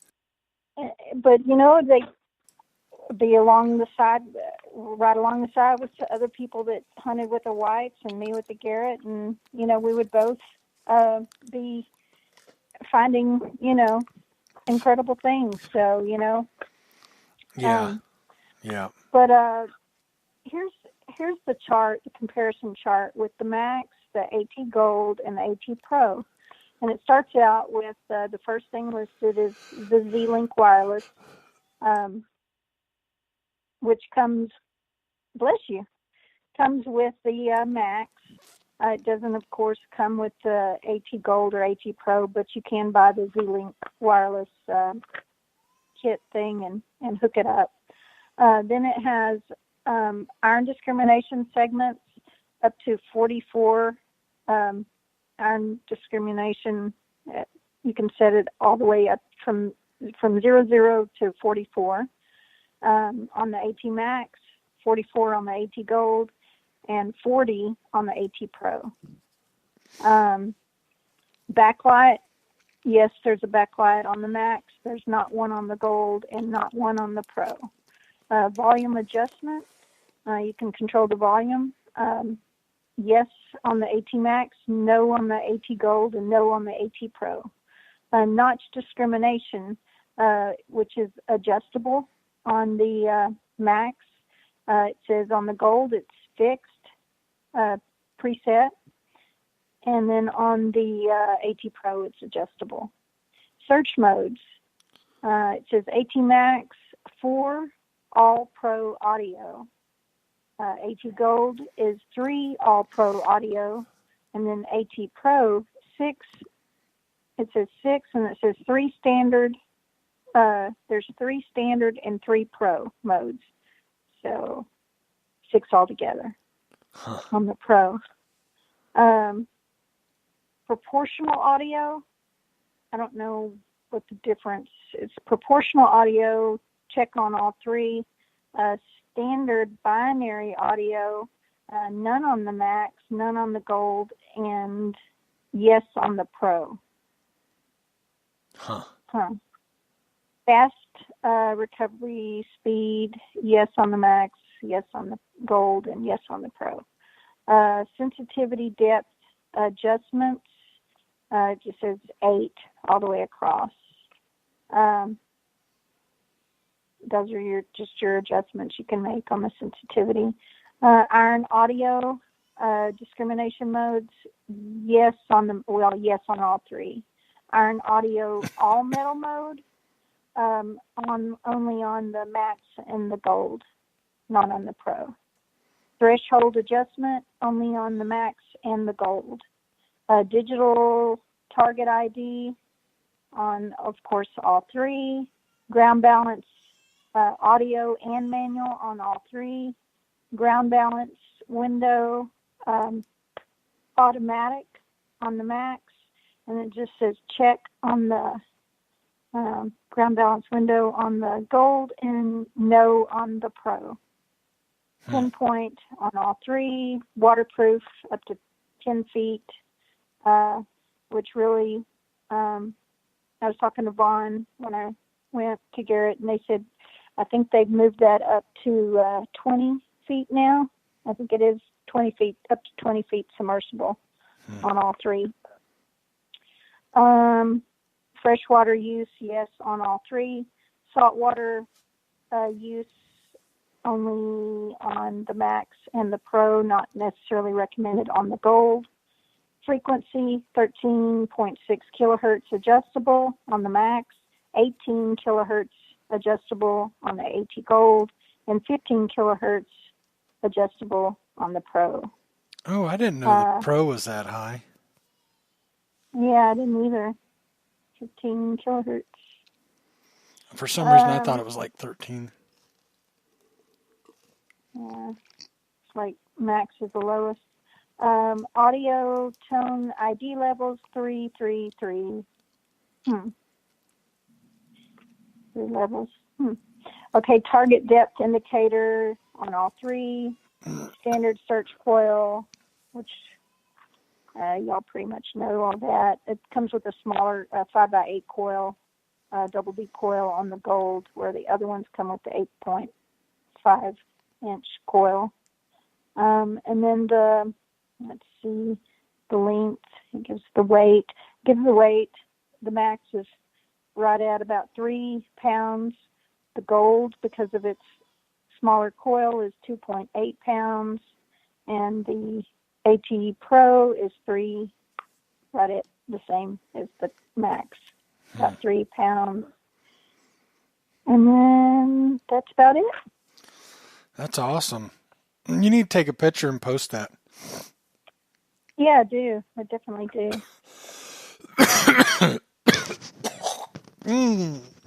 S2: but they be along the side, right along the side with other people that hunted with the whites and me with the Garrett, and we would both be finding incredible things. So
S1: Yeah,
S2: um,
S1: yeah.
S2: but here's here's the chart, the comparison chart with the Max, the AT Gold, and the AT Pro. And it starts out with the first thing listed is the Z-Link wireless, um, which bless you, comes with the Max. It doesn't, of course, come with the AT Gold or AT Pro, but you can buy the Z-Link wireless kit thing and hook it up. Then it has iron discrimination segments up to 44 iron discrimination. You can set it all the way up from 00 to 44 on the AT Max, 44 on the AT Gold, and 40 on the AT Pro. Backlight, yes, there's a backlight on the Max. There's not one on the Gold and not one on the Pro. Volume adjustment, you can control the volume. Yes on the AT Max, no on the AT Gold, and no on the AT Pro. Notch discrimination, which is adjustable on the Max. It says on the Gold it's fixed, preset, and then on the AT Pro it's adjustable. Search modes, it says AT Max 4 All Pro Audio. AT Gold is 3 All Pro Audio, and then AT Pro 6. It says 6, and it says 3 standard. There's 3 standard and 3 Pro modes, so 6 altogether on the Pro. Proportional audio, I don't know what the difference is. Proportional audio, check on all 3. Standard binary audio, none on the Max, none on the Gold, and yes on the Pro.
S1: Huh.
S2: Fast recovery speed, yes on the Max, yes on the Gold, and yes on the Pro. Sensitivity depth adjustments, it just says 8 all the way across. Those are your adjustments you can make on the sensitivity. Iron audio discrimination modes, yes on all 3. Iron audio all metal mode, only on the Max and the Gold, not on the Pro. Threshold adjustment only on the Max and the Gold. Digital target ID on, of course, all 3. Ground balance audio and manual on all 3. Ground balance window automatic on the Max, and it just says check on the ground balance window on the Gold and no on the Pro. Pinpoint on all 3. Waterproof up to 10 feet, which really, I was talking to Vaughn when I went to Garrett, and they said, I think they've moved that up to 20 feet now. I think it is 20 feet, up to 20 feet submersible on all 3. Freshwater use, yes, on all 3. Saltwater use only on the Max and the Pro, not necessarily recommended on the Gold. Frequency, 13.6 kilohertz adjustable on the Max, 18 kilohertz adjustable on the AT Gold, and 15 kilohertz adjustable on the Pro.
S1: Oh, I didn't know the Pro was that high.
S2: Yeah, I didn't either. 15 kilohertz.
S1: For some reason, I thought it was like 13.
S2: Yeah, it's like max is the lowest. Audio tone ID levels 333. 3 levels. Okay, target depth indicator on all three. Standard search coil, which y'all pretty much know all that. It comes with a smaller 5x8 coil, double D coil on the gold, where the other ones come with the 8.5-inch coil. And then let's see, the length. It gives the weight. The max is right at about 3 pounds. The gold, because of its smaller coil, is 2.8 pounds. And the AT Pro is right at the same as the max, about 3 pounds. And then that's about it.
S1: That's awesome. You need to take a picture and post that.
S2: Yeah, I do. I definitely do.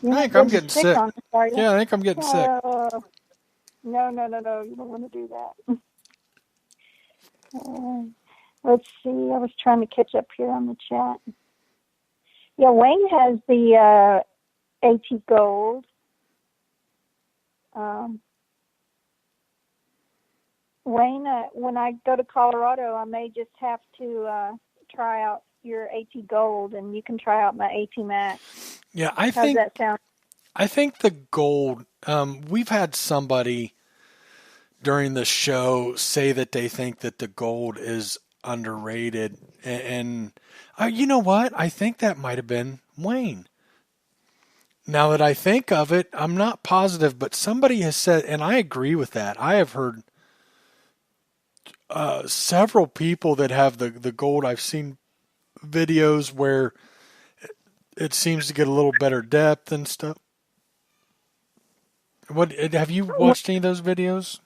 S1: I think I'm getting sick. Yeah, I think I'm getting sick.
S2: No. You don't want to do that. Let's see. I was trying to catch up here on the chat. Yeah, Wayne has the AT Gold. Wayne, when I go to Colorado, I may just have to try out your AT Gold, and you can try out my AT Max.
S1: Yeah,
S2: How's that sound?
S1: I think the gold. We've had somebody during the show say that they think that the gold is underrated, and you know what? I think that might have been Wayne. Now that I think of it, I'm not positive, but somebody has said, and I agree with that. I have heard several people that have the gold. I've seen videos where it seems to get a little better depth and stuff. What have you watched any of those videos?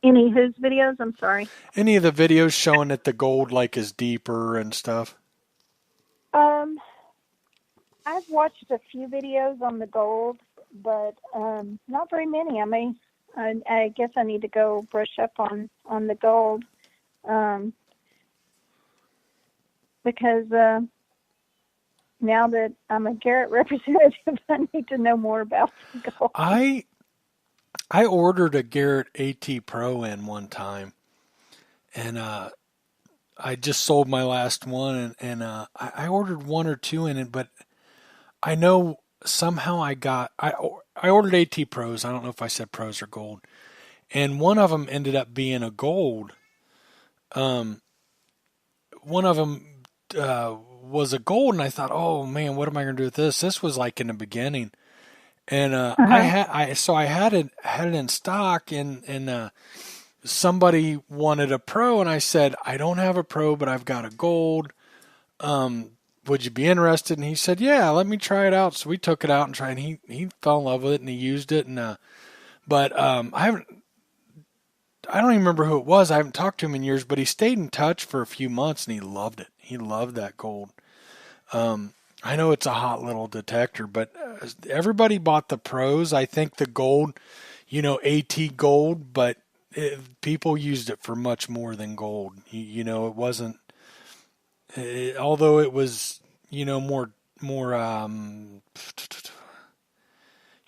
S2: Any whose videos? I'm sorry.
S1: Any of the videos showing that the gold like is deeper and stuff?
S2: I've watched a few videos on the gold, but not very many. I guess I need to go brush up on the gold, because now that I'm a Garrett representative, I need to know more about the gold.
S1: I ordered a Garrett AT Pro in one time, and I just sold my last one, and I ordered one or two in it, but I know somehow I ordered AT Pros. I don't know if I said Pros or Gold, and one of them ended up being a Gold. One of them was a Gold, and I thought, oh man, what am I going to do with this? This was like in the beginning, and I had it in stock, and somebody wanted a Pro, and I said, I don't have a Pro, but I've got a Gold. Would you be interested? And he said, yeah, let me try it out. So we took it out and tried, and he fell in love with it, and he used it. And but I don't even remember who it was. I haven't talked to him in years, but he stayed in touch for a few months, and he loved it. He loved that gold. I know it's a hot little detector, but everybody bought the Pros. I think the gold, AT Gold, but people used it for much more than gold. It wasn't. Although it was, more,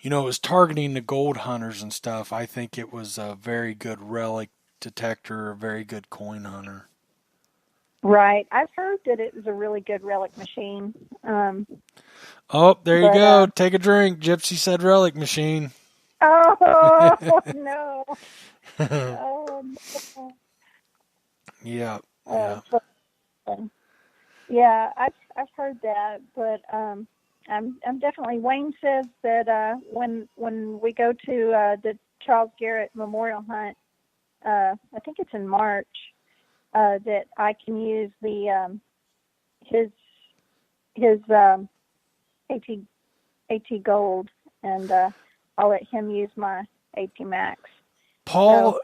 S1: it was targeting the gold hunters and stuff. I think it was a very good relic detector, a very good coin hunter.
S2: Right. I've heard that it was a really good relic machine.
S1: Oh, there you go. Take a drink. Gypsy said relic machine.
S2: Oh, no. Oh, no.
S1: Yeah.
S2: Yeah, I've heard that, but I'm definitely. Wayne says that when we go to the Charles Garrett Memorial Hunt, I think it's in March, that I can use the his AT Gold, and I'll let him use my AT Max.
S1: Paul.
S2: So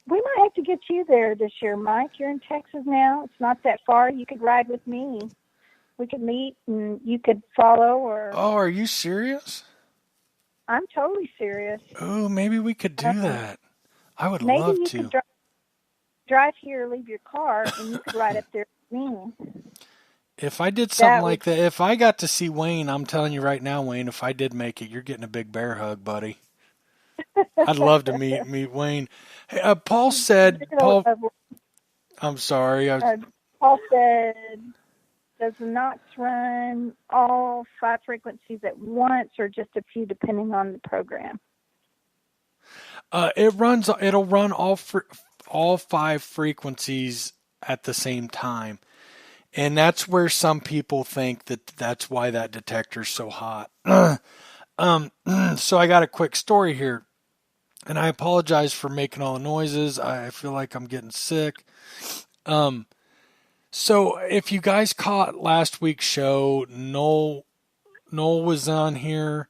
S2: we might have to get you there this year, Mike. You're in Texas now. It's not that far. You could ride with me. We could meet and you could follow, or
S1: Oh, are you serious?
S2: I'm totally serious.
S1: Oh, maybe we could do that. I would
S2: Maybe
S1: love
S2: you could
S1: to.
S2: drive here, leave your car, and you could ride up there with me.
S1: If I did something
S2: That would.
S1: like that, if I got to see Wayne, I'm telling you right now, Wayne, if I did make it, you're getting a big bear hug, buddy. I'd love to meet Wayne. Hey, Paul said,
S2: You're gonna
S1: Paul,
S2: love.
S1: I'm sorry.
S2: Paul said, does the Knox run all 5 frequencies at once, or just a few depending on the program?
S1: It'll run all 5 frequencies at the same time. And that's where some people think that's why that detector's so hot. So I got a quick story here. And I apologize for making all the noises. I feel like I'm getting sick. So if you guys caught last week's show, Noel was on here.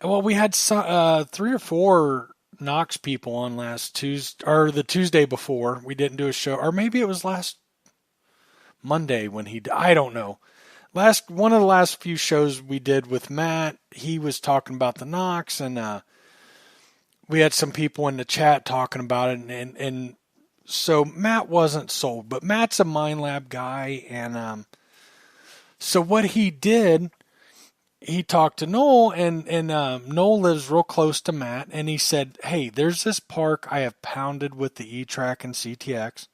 S1: Well, we had 3 or 4 Knox people on last Tuesday, or the Tuesday before. We didn't do a show, or maybe it was last Monday when I don't know. One of the last few shows we did with Matt, he was talking about the Knox, and we had some people in the chat talking about it, and so Matt wasn't sold, but Matt's a Mind Lab guy, and so what he did, he talked to Noel, and Noel lives real close to Matt, and he said, hey, there's this park I have pounded with the E-Track and CTX.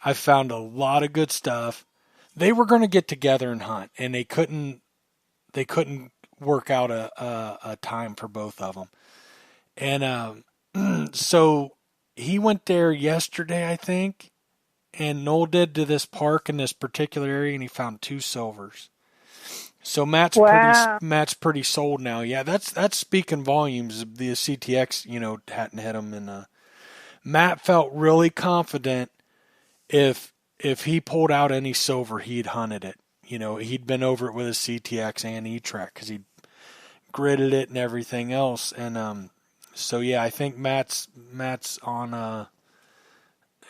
S1: I found a lot of good stuff. They were going to get together and hunt, and they couldn't work out a time for both of them. And so he went there yesterday, I think, and Noel did, to this park in this particular area, and he found 2 silvers. So Matt's pretty sold now. Yeah, that's speaking volumes. The CTX, hadn't hit him, and Matt felt really confident if he pulled out any silver, he'd hunted it. He'd been over it with a CTX and E-Track because he gridded it and everything else. And so yeah, I think Matt's on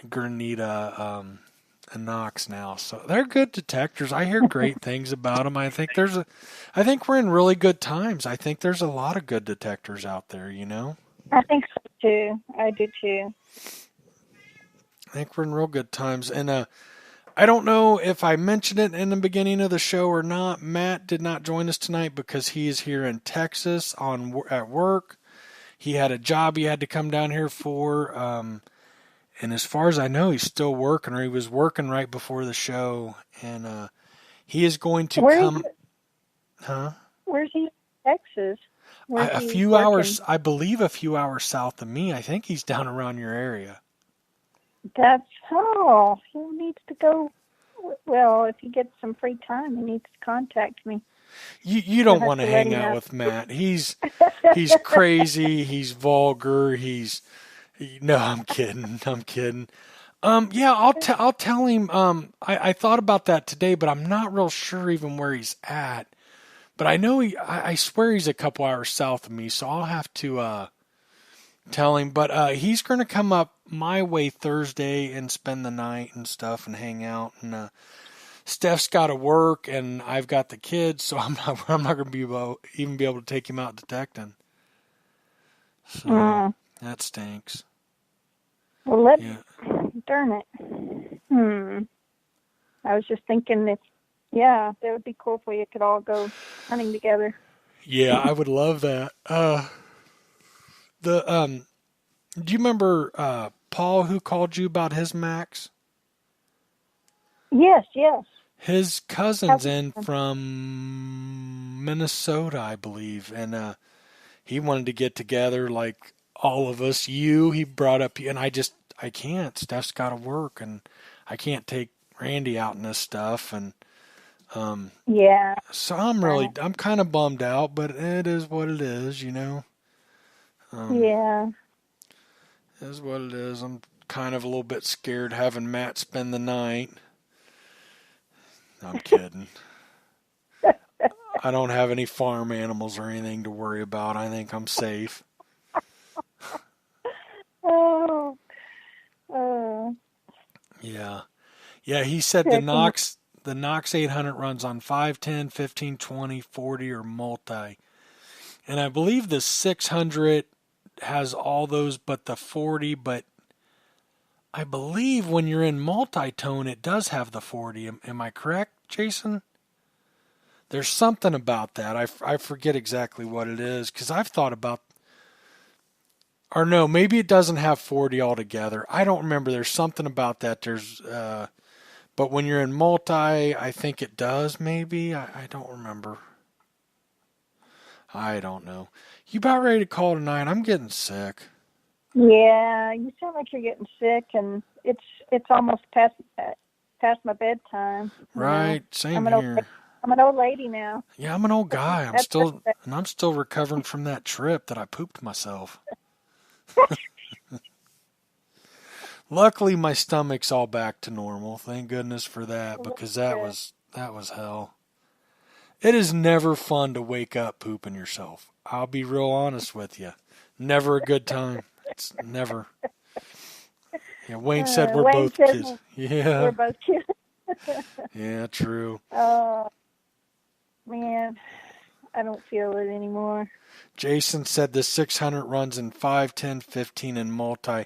S1: Granita and Knox now. So they're good detectors. I hear great things about them. I think we're in really good times. I think there's a lot of good detectors out there.
S2: I think so too. I do too.
S1: I think we're in real good times. And I don't know if I mentioned it in the beginning of the show or not. Matt did not join us tonight because he is here in Texas at work. He had a job he had to come down here for. And as far as I know, he's still working, or he was working right before the show. And he is going to come. Huh?
S2: Where's he? Texas.
S1: A few hours, I believe, a few hours south of me. I think he's down around your area.
S2: He needs to go. Well, if he gets some free time, he needs to contact me.
S1: You don't want to hang out with Matt. He's crazy. He's vulgar. No, I'm kidding. Yeah, I'll tell him. I thought about that today, but I'm not real sure even where he's at. But I know I swear he's a couple hours south of me, so I'll have to tell him. But he's going to come up my way Thursday and spend the night and stuff and hang out. And Steph's got to work, and I've got the kids, so I'm not going to even be able to take him out detecting. So that stinks.
S2: Well, darn it. I was just thinking that would be cool if we could all go hunting together.
S1: Yeah, I would love that. Do you remember Paul who called you about his Max?
S2: Yes.
S1: His cousin's in from Minnesota, I believe, and he wanted to get together like all of us. He brought up you, and I can't. Steph's got to work, and I can't take Randy out in this stuff, and
S2: yeah.
S1: So I'm kind of bummed out, but it is what it is,
S2: Yeah.
S1: It is what it is. I'm kind of a little bit scared having Matt spend the night. I'm kidding. I don't have any farm animals or anything to worry about. I think I'm safe.
S2: Oh.
S1: Yeah. Yeah, he said the the Knox 800 runs on 5, 10, 15, 20, 40, or multi. And I believe the 600 has all those but the 40, but I believe when you're in multi-tone, it does have the 40. Am I correct, Jason? There's something about that. I forget exactly what it is because I've thought about, or no, maybe it doesn't have 40 altogether. I don't remember. There's something about that. But when you're in multi, I think it does maybe. I don't remember. I don't know. You about ready to call tonight? I'm getting sick.
S2: Yeah, you sound like you're getting sick, and it's almost past my bedtime.
S1: Right, same here.
S2: I'm an old lady now.
S1: Yeah, I'm an old guy. I'm still recovering from that trip that I pooped myself. Luckily, my stomach's all back to normal. Thank goodness for that, because that was hell. It is never fun to wake up pooping yourself. I'll be real honest with you. Never a good time. It's never. Yeah, Wayne said we're both kids. Yeah.
S2: We're both kids.
S1: Yeah, true.
S2: Oh, man. I don't feel it anymore.
S1: Jason said the 600 runs in 5, 10, 15 in multi.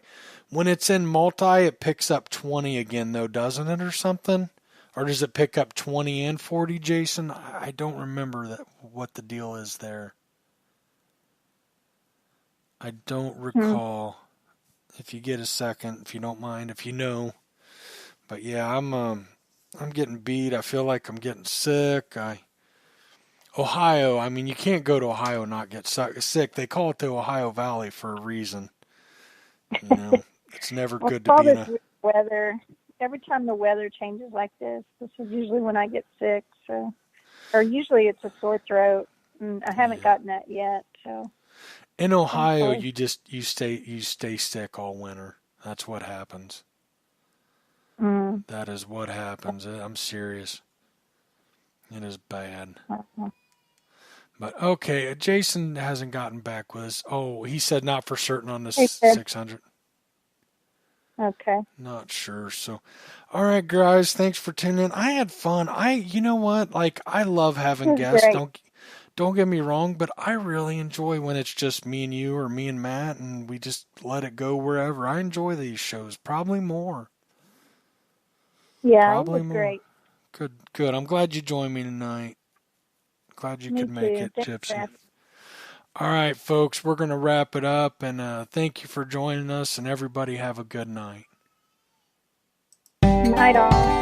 S1: When it's in multi, it picks up 20 again, though, doesn't it, or something? Or does it pick up 20 and 40, Jason? I don't remember what the deal is there. I don't recall. If you get a second, if you don't mind, if you know. But yeah, I'm getting beat. I feel like I'm getting sick. Ohio, I mean, you can't go to Ohio and not get sick. They call it the Ohio Valley for a reason. You know, it's never good to be in a
S2: weather. Every time the weather changes like this is usually when I get sick. So, or usually it's a sore throat, and I haven't gotten that yet. So,
S1: in Ohio, you stay sick all winter. That's what happens. That is what happens. I'm serious. It is bad. But okay, Jason hasn't gotten back with us. Oh, he said not for certain on the 600.
S2: Okay.
S1: Not sure. So, all right, guys, thanks for tuning in. I had fun. You know what? Like, I love having guests.
S2: Great.
S1: Don't get me wrong, but I really enjoy when it's just me and you or me and Matt, and we just let it go wherever. I enjoy these shows probably more.
S2: Yeah,
S1: probably
S2: it was
S1: more.
S2: Great.
S1: Good. I'm glad you joined me tonight. Glad you could make it, Gypsy. All right, folks, we're going to wrap it up, and thank you for joining us, and everybody have a good night.
S2: Night all.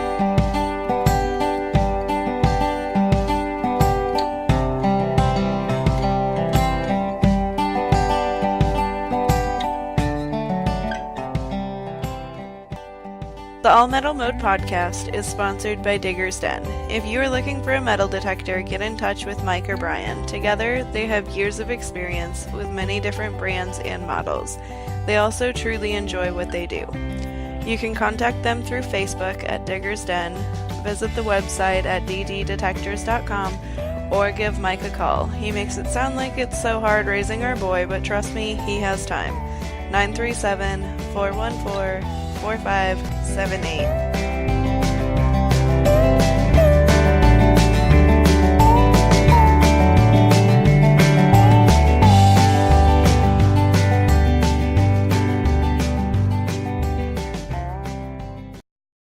S3: The All Metal Mode podcast is sponsored by Digger's Den. If you are looking for a metal detector, get in touch with Mike or Brian. Together, they have years of experience with many different brands and models. They also truly enjoy what they do. You can contact them through Facebook at Digger's Den, visit the website at dddetectors.com, or give Mike a call. He makes it sound like it's so hard raising our boy, but trust me, he has time. 937-414-4578.